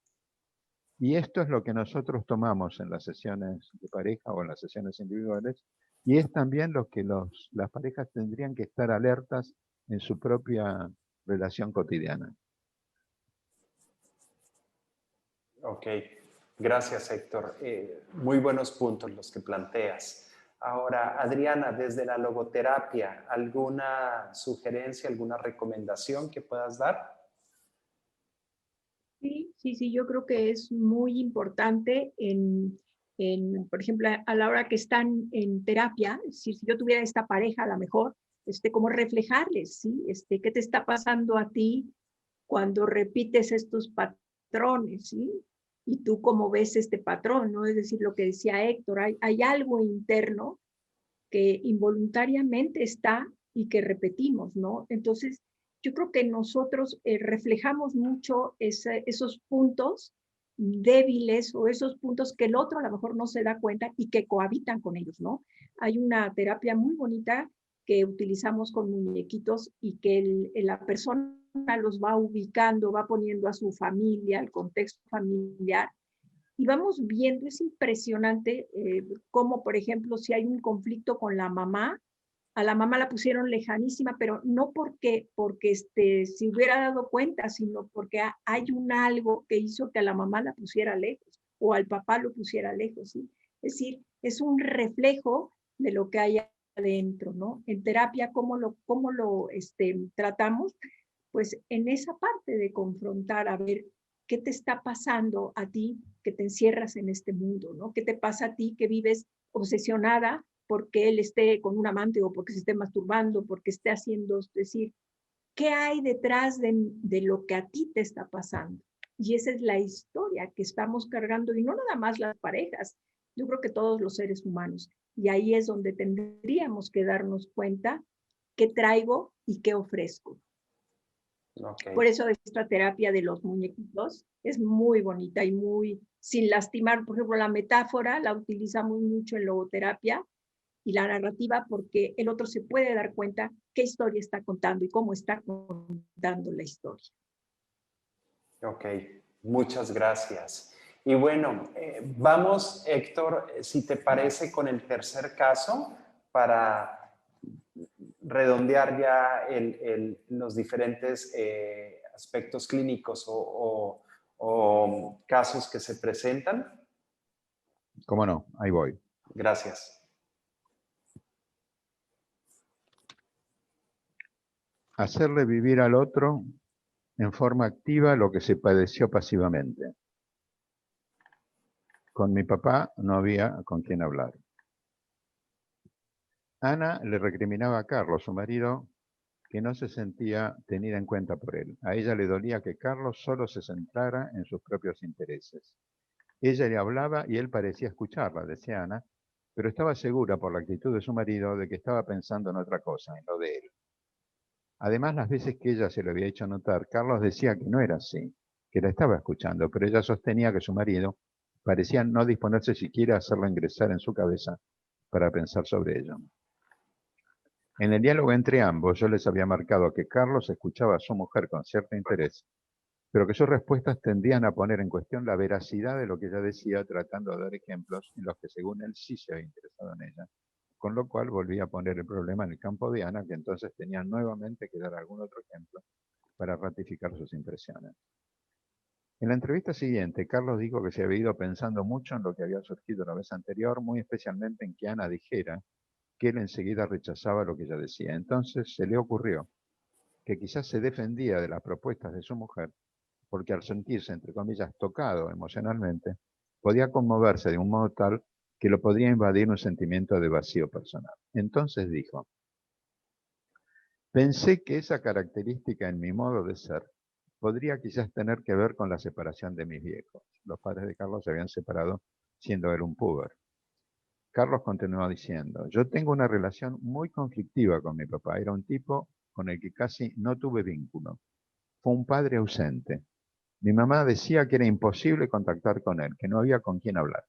Y esto es lo que nosotros tomamos en las sesiones de pareja o en las sesiones individuales, y es también lo que las parejas tendrían que estar alertas en su propia relación cotidiana. Ok, gracias Héctor. Muy buenos puntos los que planteas. Ahora, Adriana, desde la logoterapia, ¿alguna sugerencia, alguna recomendación que puedas dar? Sí, yo creo que es muy importante por ejemplo, a la hora que están en terapia, si yo tuviera esta pareja a lo mejor, como reflejarles, ¿sí? ¿Qué te está pasando a ti cuando repites estos patrones, ¿sí? Y tú cómo ves este patrón, ¿no? Es decir, lo que decía Héctor, hay algo interno que involuntariamente está y que repetimos, ¿no? Entonces, yo creo que nosotros reflejamos mucho esos puntos débiles o esos puntos que el otro a lo mejor no se da cuenta y que cohabitan con ellos, ¿no? Hay una terapia muy bonita que utilizamos con muñequitos y que la persona los va ubicando, va poniendo a su familia, al contexto familiar, y vamos viendo, es impresionante cómo, por ejemplo, si hay un conflicto con la mamá, a la mamá la pusieron lejanísima, pero no porque se hubiera dado cuenta, sino porque hay un algo que hizo que a la mamá la pusiera lejos o al papá lo pusiera lejos, ¿sí? Es decir, es un reflejo de lo que hay adentro, ¿no? En terapia, ¿cómo lo tratamos? Pues en esa parte de confrontar, a ver, ¿qué te está pasando a ti que te encierras en este mundo, ¿no? ¿Qué te pasa a ti que vives obsesionada porque él esté con un amante o porque se esté masturbando, porque esté haciendo, es decir, ¿qué hay detrás de lo que a ti te está pasando? Y esa es la historia que estamos cargando, y no nada más las parejas, yo creo que todos los seres humanos. Y ahí es donde tendríamos que darnos cuenta qué traigo y qué ofrezco. Okay. Por eso esta terapia de los muñequitos es muy bonita y muy sin lastimar. Por ejemplo, la metáfora la utilizamos mucho en logoterapia y la narrativa porque el otro se puede dar cuenta qué historia está contando y cómo está contando la historia. Ok, muchas gracias. Y bueno, vamos, Héctor, si te parece, con el tercer caso para redondear ya los diferentes aspectos clínicos o casos que se presentan. ¿Cómo no? Ahí voy. Gracias. Hacerle vivir al otro en forma activa lo que se padeció pasivamente. Con mi papá no había con quién hablar. Ana le recriminaba a Carlos, su marido, que no se sentía tenida en cuenta por él. A ella le dolía que Carlos solo se centrara en sus propios intereses. Ella le hablaba y él parecía escucharla, decía Ana, pero estaba segura por la actitud de su marido de que estaba pensando en otra cosa, en lo de él. Además, las veces que ella se lo había hecho notar, Carlos decía que no era así, que la estaba escuchando, pero ella sostenía que su marido parecía no disponerse siquiera a hacerlo ingresar en su cabeza para pensar sobre ello. En el diálogo entre ambos, yo les había marcado que Carlos escuchaba a su mujer con cierto interés, pero que sus respuestas tendían a poner en cuestión la veracidad de lo que ella decía, tratando de dar ejemplos en los que según él sí se había interesado en ella. Con lo cual volvía a poner el problema en el campo de Ana, que entonces tenía nuevamente que dar algún otro ejemplo para ratificar sus impresiones. En la entrevista siguiente, Carlos dijo que se había ido pensando mucho en lo que había surgido la vez anterior, muy especialmente en que Ana dijera que él enseguida rechazaba lo que ella decía. Entonces se le ocurrió que quizás se defendía de las propuestas de su mujer, porque al sentirse, entre comillas, tocado emocionalmente, podía conmoverse de un modo tal que lo podría invadir un sentimiento de vacío personal. Entonces dijo, pensé que esa característica en mi modo de ser podría quizás tener que ver con la separación de mis viejos. Los padres de Carlos se habían separado siendo él un puber. Carlos continuó diciendo, yo tengo una relación muy conflictiva con mi papá. Era un tipo con el que casi no tuve vínculo. Fue un padre ausente. Mi mamá decía que era imposible contactar con él, que no había con quién hablar.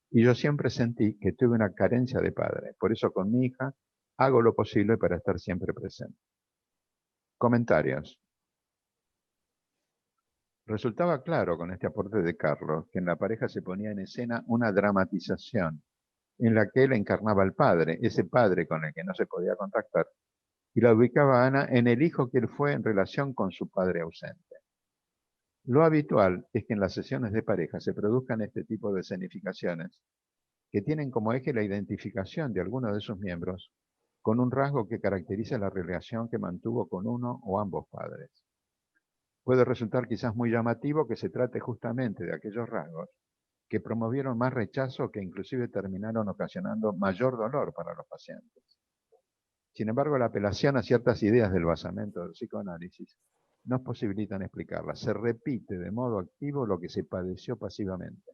Y yo siempre sentí que tuve una carencia de padre. Por eso con mi hija hago lo posible para estar siempre presente. Comentarios. Resultaba claro con este aporte de Carlos que en la pareja se ponía en escena una dramatización en la que él encarnaba al padre, ese padre con el que no se podía contactar, y la ubicaba a Ana en el hijo que él fue en relación con su padre ausente. Lo habitual es que en las sesiones de pareja se produzcan este tipo de escenificaciones que tienen como eje la identificación de alguno de sus miembros con un rasgo que caracteriza la relación que mantuvo con uno o ambos padres. Puede resultar quizás muy llamativo que se trate justamente de aquellos rasgos que promovieron más rechazo que inclusive terminaron ocasionando mayor dolor para los pacientes. Sin embargo, la apelación a ciertas ideas del basamento del psicoanálisis nos posibilitan explicarlas. Se repite de modo activo lo que se padeció pasivamente.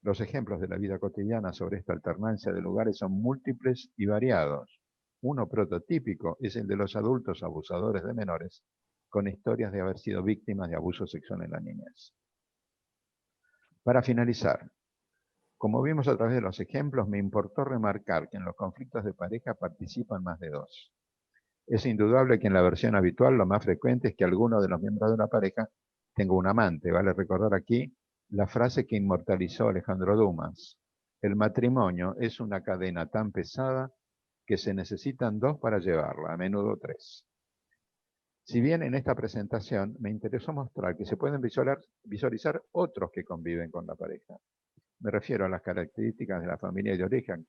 Los ejemplos de la vida cotidiana sobre esta alternancia de lugares son múltiples y variados. Uno prototípico es el de los adultos abusadores de menores, con historias de haber sido víctimas de abuso sexual en la niñez. Para finalizar, como vimos a través de los ejemplos, me importó remarcar que en los conflictos de pareja participan más de dos. Es indudable que en la versión habitual lo más frecuente es que alguno de los miembros de una pareja tenga un amante. Vale recordar aquí la frase que inmortalizó Alejandro Dumas. El matrimonio es una cadena tan pesada que se necesitan dos para llevarla, a menudo tres. Si bien en esta presentación me interesó mostrar que se pueden visualizar otros que conviven con la pareja. Me refiero a las características de la familia de origen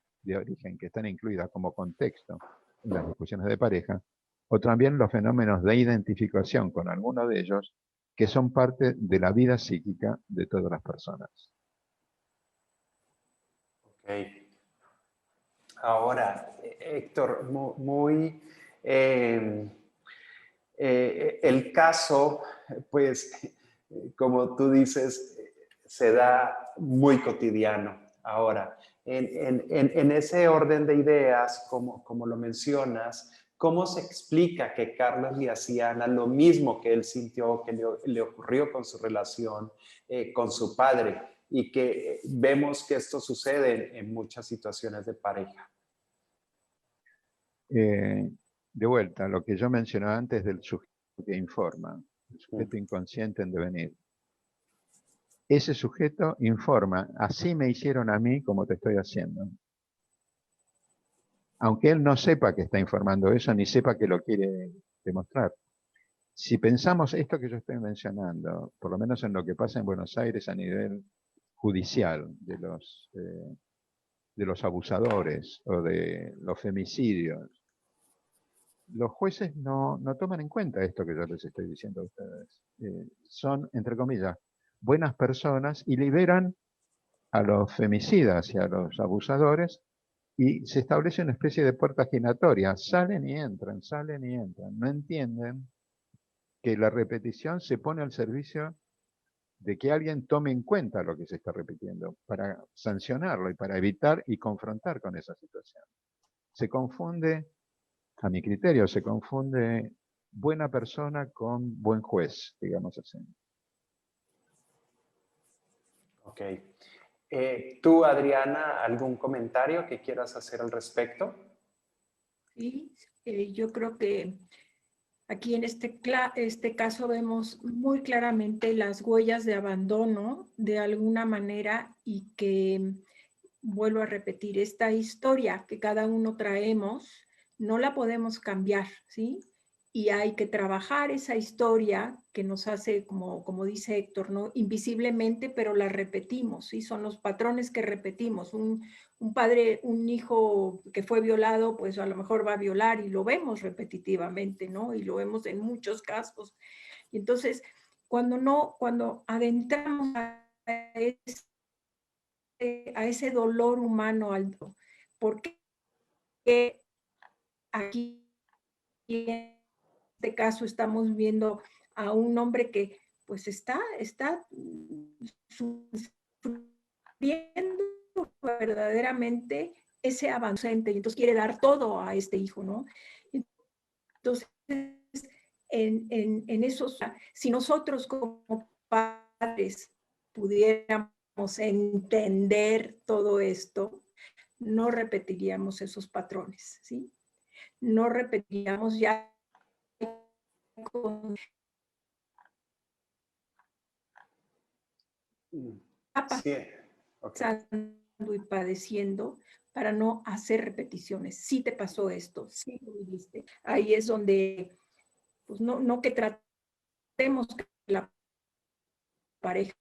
que están incluidas como contexto en las discusiones de pareja, o también los fenómenos de identificación con alguno de ellos que son parte de la vida psíquica de todas las personas. Okay. Ahora, Héctor, el caso, pues, como tú dices, se da muy cotidiano. Ahora, en ese orden de ideas, como lo mencionas, ¿cómo se explica que Carlos le hacía a Ana lo mismo que él sintió, que le ocurrió con su relación con su padre? Y que vemos que esto sucede en muchas situaciones de pareja. De vuelta, lo que yo mencionaba antes del sujeto que informa, el sujeto inconsciente en devenir. Ese sujeto informa, así me hicieron a mí como te estoy haciendo. Aunque él no sepa que está informando eso, ni sepa que lo quiere demostrar. Si pensamos esto que yo estoy mencionando, por lo menos en lo que pasa en Buenos Aires a nivel judicial, de los abusadores o de los femicidios, los jueces no toman en cuenta esto que yo les estoy diciendo a ustedes. Son, entre comillas, buenas personas y liberan a los femicidas y a los abusadores y se establece una especie de puerta giratoria. Salen y entran, salen y entran. No entienden que la repetición se pone al servicio de que alguien tome en cuenta lo que se está repitiendo para sancionarlo y para evitar y confrontar con esa situación. Se confunde, a mi criterio, se confunde buena persona con buen juez, digamos así. Ok. ¿Tú, Adriana, algún comentario que quieras hacer al respecto? ¿sí? Yo creo que aquí en este caso vemos muy claramente las huellas de abandono de alguna manera y que, vuelvo a repetir, esta historia que cada uno traemos no la podemos cambiar, ¿sí? Y hay que trabajar esa historia que nos hace, como dice Héctor, ¿no? Invisiblemente, pero la repetimos, ¿sí? Son los patrones que repetimos. Un padre, un hijo que fue violado, pues a lo mejor va a violar y lo vemos repetitivamente, ¿no? Y lo vemos en muchos casos. Y entonces, cuando adentramos a ese dolor humano alto, porque aquí en este caso estamos viendo a un hombre que pues está sufriendo verdaderamente ese avancente y entonces quiere dar todo a este hijo, ¿no? Entonces, en esos, si nosotros como padres pudiéramos entender todo esto, no repetiríamos esos patrones, ¿sí? No repetiríamos ya con Sí, ok. pasando y padeciendo para no hacer repeticiones. Sí te pasó esto, sí lo viviste. Ahí es donde, pues no que tratemos que la pareja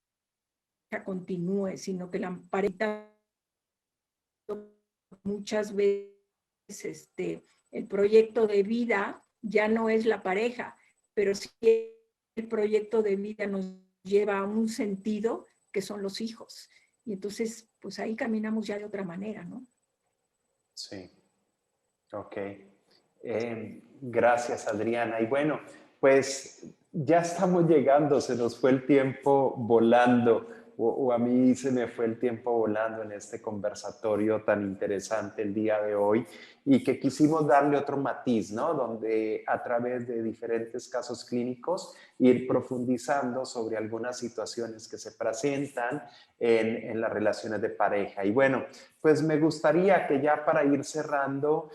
continúe, sino que la pareja muchas veces el proyecto de vida ya no es la pareja, pero sí el proyecto de vida nos lleva a un sentido que son los hijos. Y entonces, pues ahí caminamos ya de otra manera, ¿no? Sí, ok. Gracias, Adriana. Y bueno, pues ya estamos llegando, se nos fue el tiempo volando, o a mí se me fue el tiempo volando en este conversatorio tan interesante el día de hoy y que quisimos darle otro matiz, ¿no? Donde a través de diferentes casos clínicos ir profundizando sobre algunas situaciones que se presentan en las relaciones de pareja. Y bueno, pues me gustaría que ya para ir cerrando,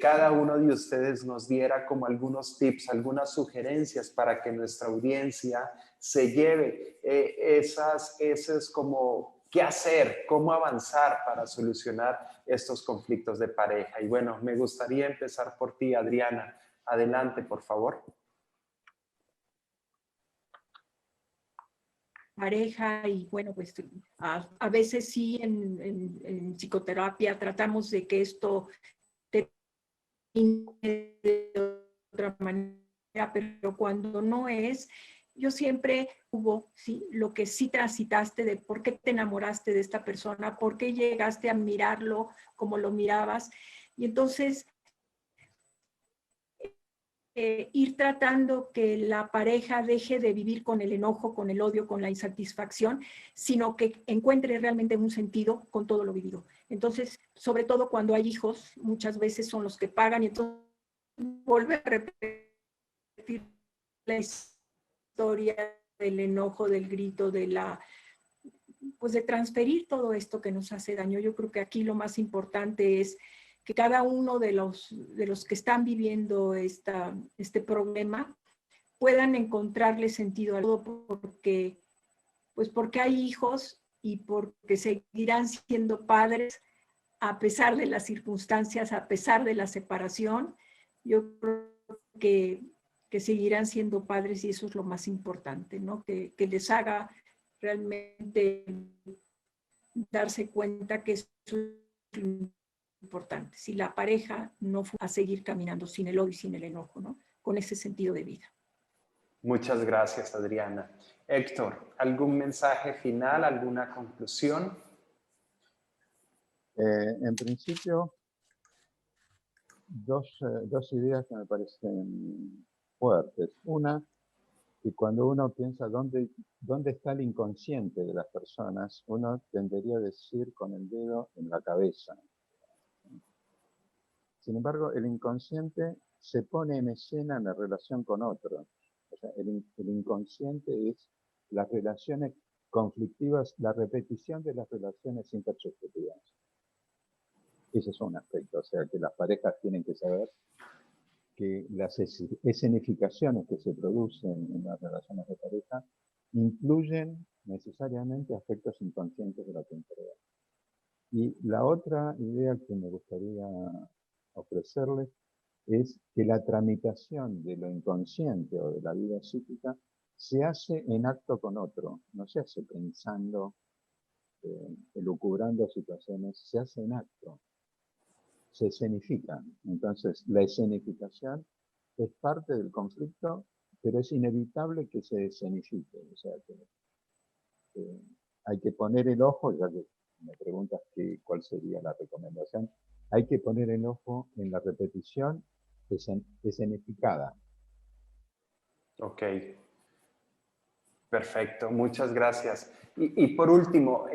cada uno de ustedes nos diera como algunos tips, algunas sugerencias para que nuestra audiencia se lleve esas como qué hacer, cómo avanzar para solucionar estos conflictos de pareja. Y bueno, me gustaría empezar por ti, Adriana. Adelante, por favor. Pareja y bueno, pues a veces sí en psicoterapia tratamos de que esto termine de otra manera, pero cuando no es, yo siempre hubo, ¿sí? Lo que sí transitaste de por qué te enamoraste de esta persona, por qué llegaste a mirarlo como lo mirabas. Y entonces ir tratando que la pareja deje de vivir con el enojo, con el odio, con la insatisfacción, sino que encuentre realmente un sentido con todo lo vivido. Entonces, sobre todo cuando hay hijos, muchas veces son los que pagan y entonces vuelve a repetir la historia del enojo, del grito, pues de transferir todo esto que nos hace daño. Yo creo que aquí lo más importante es que cada uno de los que están viviendo este problema puedan encontrarle sentido a todo porque hay hijos y porque seguirán siendo padres a pesar de las circunstancias, a pesar de la separación. Yo creo que seguirán siendo padres y eso es lo más importante, ¿no? Que les haga realmente darse cuenta que eso es lo importante. Si la pareja no fue a seguir caminando sin el odio y sin el enojo, ¿no? Con ese sentido de vida. Muchas gracias, Adriana. Héctor, ¿algún mensaje final, alguna conclusión? En principio, dos ideas que me parecen fuertes. Una, que cuando uno piensa dónde está el inconsciente de las personas, uno tendería a decir con el dedo en la cabeza. Sin embargo, el inconsciente se pone en escena en la relación con otro. O sea, el inconsciente es las relaciones conflictivas, la repetición de las relaciones intersubjetivas. Ese es un aspecto, o sea, que las parejas tienen que saber que las escenificaciones que se producen en las relaciones de pareja incluyen necesariamente aspectos inconscientes de la temporada. Y la otra idea que me gustaría ofrecerles es que la tramitación de lo inconsciente o de la vida psíquica se hace en acto con otro, no se hace pensando, elucubrando situaciones, se hace en acto, se escenifica. Entonces, la escenificación es parte del conflicto, pero es inevitable que se escenifique. O sea, que hay que poner el ojo, ya que me preguntas cuál sería la recomendación, hay que poner el ojo en la repetición escenificada. Ok, perfecto, muchas gracias. Y por último,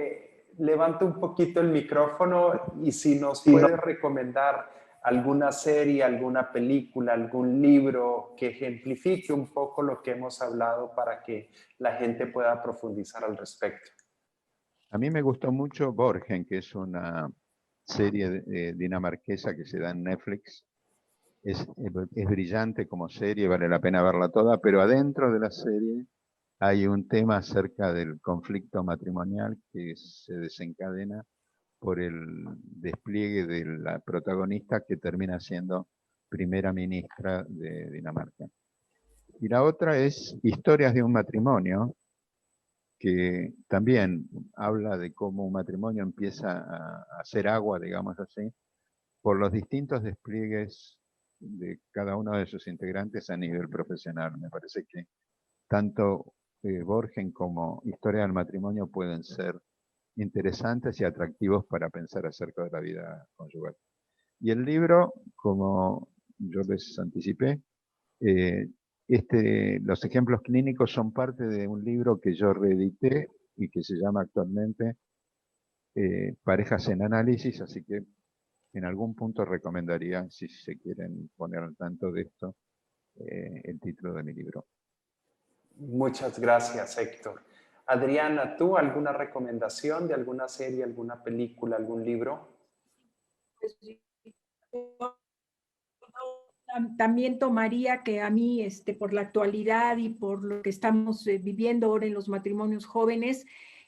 levanta un poquito el micrófono y si nos puede recomendar alguna serie, alguna película, algún libro que ejemplifique un poco lo que hemos hablado para que la gente pueda profundizar al respecto. A mí me gustó mucho Borgen, que es una serie dinamarquesa que se da en Netflix. Es brillante como serie, vale la pena verla toda, pero adentro de la serie hay un tema acerca del conflicto matrimonial que se desencadena por el despliegue de la protagonista que termina siendo primera ministra de Dinamarca. Y la otra es Historias de un matrimonio, que también habla de cómo un matrimonio empieza a hacer agua, digamos así, por los distintos despliegues de cada uno de sus integrantes a nivel profesional. Me parece que tanto Borgen como Historia del matrimonio pueden ser interesantes y atractivos para pensar acerca de la vida conyugal. Y el libro, como yo les anticipé, los ejemplos clínicos son parte de un libro que yo reedité y que se llama actualmente Parejas en Análisis, así que en algún punto recomendaría, si se quieren poner al tanto de esto, el título de mi libro. Muchas gracias, Héctor. Adriana, ¿tú alguna recomendación de alguna serie, alguna película, algún libro? También tomaría que a mí, por la actualidad y por lo que estamos viviendo ahora en los matrimonios jóvenes,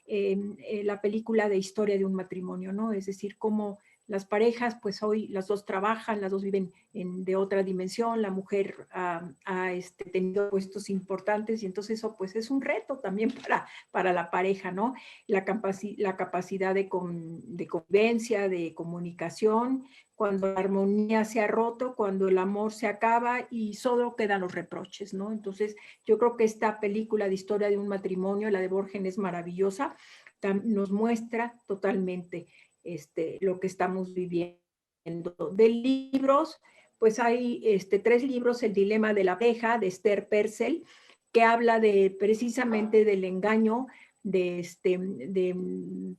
la película de Historia de un matrimonio, ¿no? Es decir, cómo las parejas, pues hoy las dos trabajan, las dos viven de otra dimensión, la mujer ha tenido puestos importantes y entonces eso pues es un reto también para la pareja, ¿no? La capacidad de convivencia, de comunicación, cuando la armonía se ha roto, cuando el amor se acaba y solo quedan los reproches, ¿no? Entonces, yo creo que esta película de Historia de un matrimonio, la de Borgen, es maravillosa, nos muestra totalmente lo que estamos viviendo. De libros, pues hay 3 libros, El dilema de la pareja, de Esther Perel, que habla precisamente del engaño,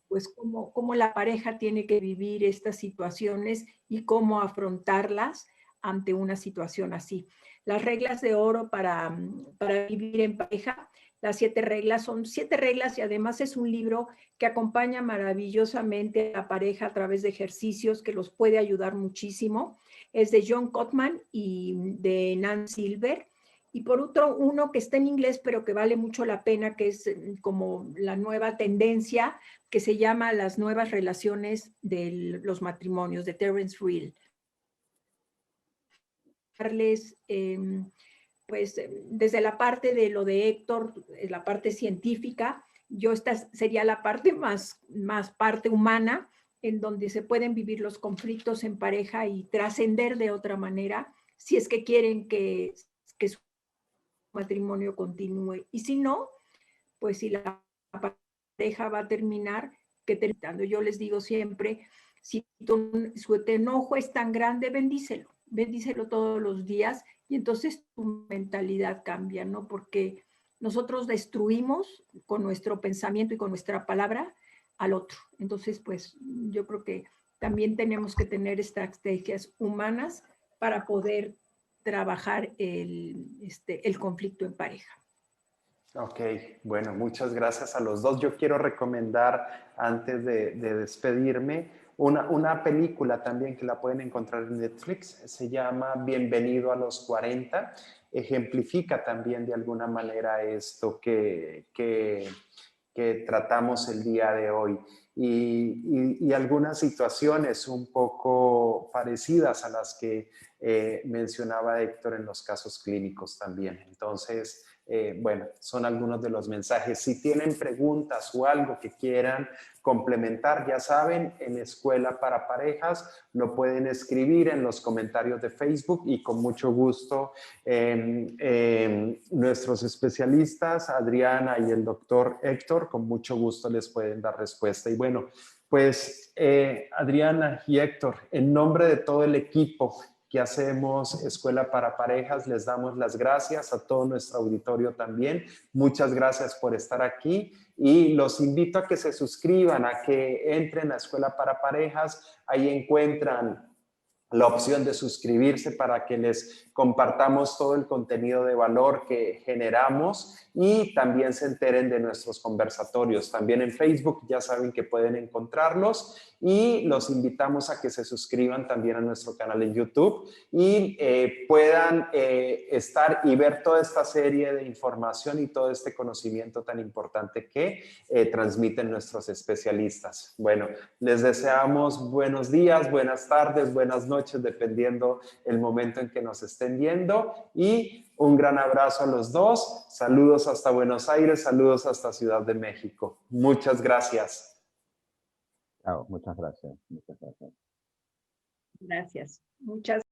pues cómo la pareja tiene que vivir estas situaciones y cómo afrontarlas ante una situación así. Las reglas de oro para vivir en pareja, las 7 reglas, son 7 reglas y además es un libro que acompaña maravillosamente a la pareja a través de ejercicios que los puede ayudar muchísimo. Es de John Gottman y de Nan Silver. Y por otro, uno que está en inglés, pero que vale mucho la pena, que es como la nueva tendencia, que se llama Las nuevas relaciones de los matrimonios, de Terence Real. Pues desde la parte de lo de Héctor, la parte científica, esta sería la parte más parte humana, en donde se pueden vivir los conflictos en pareja y trascender de otra manera, si es que quieren que su matrimonio continúe. Y si no, pues si la pareja va a terminar, que terminando. Yo les digo siempre, si su enojo es tan grande, bendícelo todos los días y entonces tu mentalidad cambia, ¿no? Porque nosotros destruimos con nuestro pensamiento y con nuestra palabra al otro. Entonces, pues yo creo que también tenemos que tener estrategias humanas para poder trabajar el conflicto en pareja. Ok, bueno, muchas gracias a los dos. Yo quiero recomendar, antes de despedirme, una película también que la pueden encontrar en Netflix. Se llama Bienvenido a los 40. Ejemplifica también de alguna manera esto que tratamos el día de hoy. Y algunas situaciones un poco parecidas a las que mencionaba Héctor en los casos clínicos también. Entonces, bueno, son algunos de los mensajes. Si tienen preguntas o algo que quieran complementar, ya saben, en Escuela para Parejas lo pueden escribir en los comentarios de Facebook y con mucho gusto nuestros especialistas, Adriana y el doctor Héctor, con mucho gusto les pueden dar respuesta. Y bueno, pues Adriana y Héctor, en nombre de todo el equipo que hacemos Escuela para Parejas, les damos las gracias a todo nuestro auditorio también. Muchas gracias por estar aquí y los invito a que se suscriban, a que entren a Escuela para Parejas. Ahí encuentran la opción de suscribirse para que les compartamos todo el contenido de valor que generamos y también se enteren de nuestros conversatorios. También en Facebook ya saben que pueden encontrarlos y los invitamos a que se suscriban también a nuestro canal en YouTube y puedan estar y ver toda esta serie de información y todo este conocimiento tan importante que transmiten nuestros especialistas. Bueno, les deseamos buenos días, buenas tardes, buenas noches, dependiendo el momento en que nos estén viendo. Y un gran abrazo a los dos. Saludos hasta Buenos Aires, saludos hasta Ciudad de México. Muchas gracias. Chao, muchas gracias. Muchas gracias. Gracias. Muchas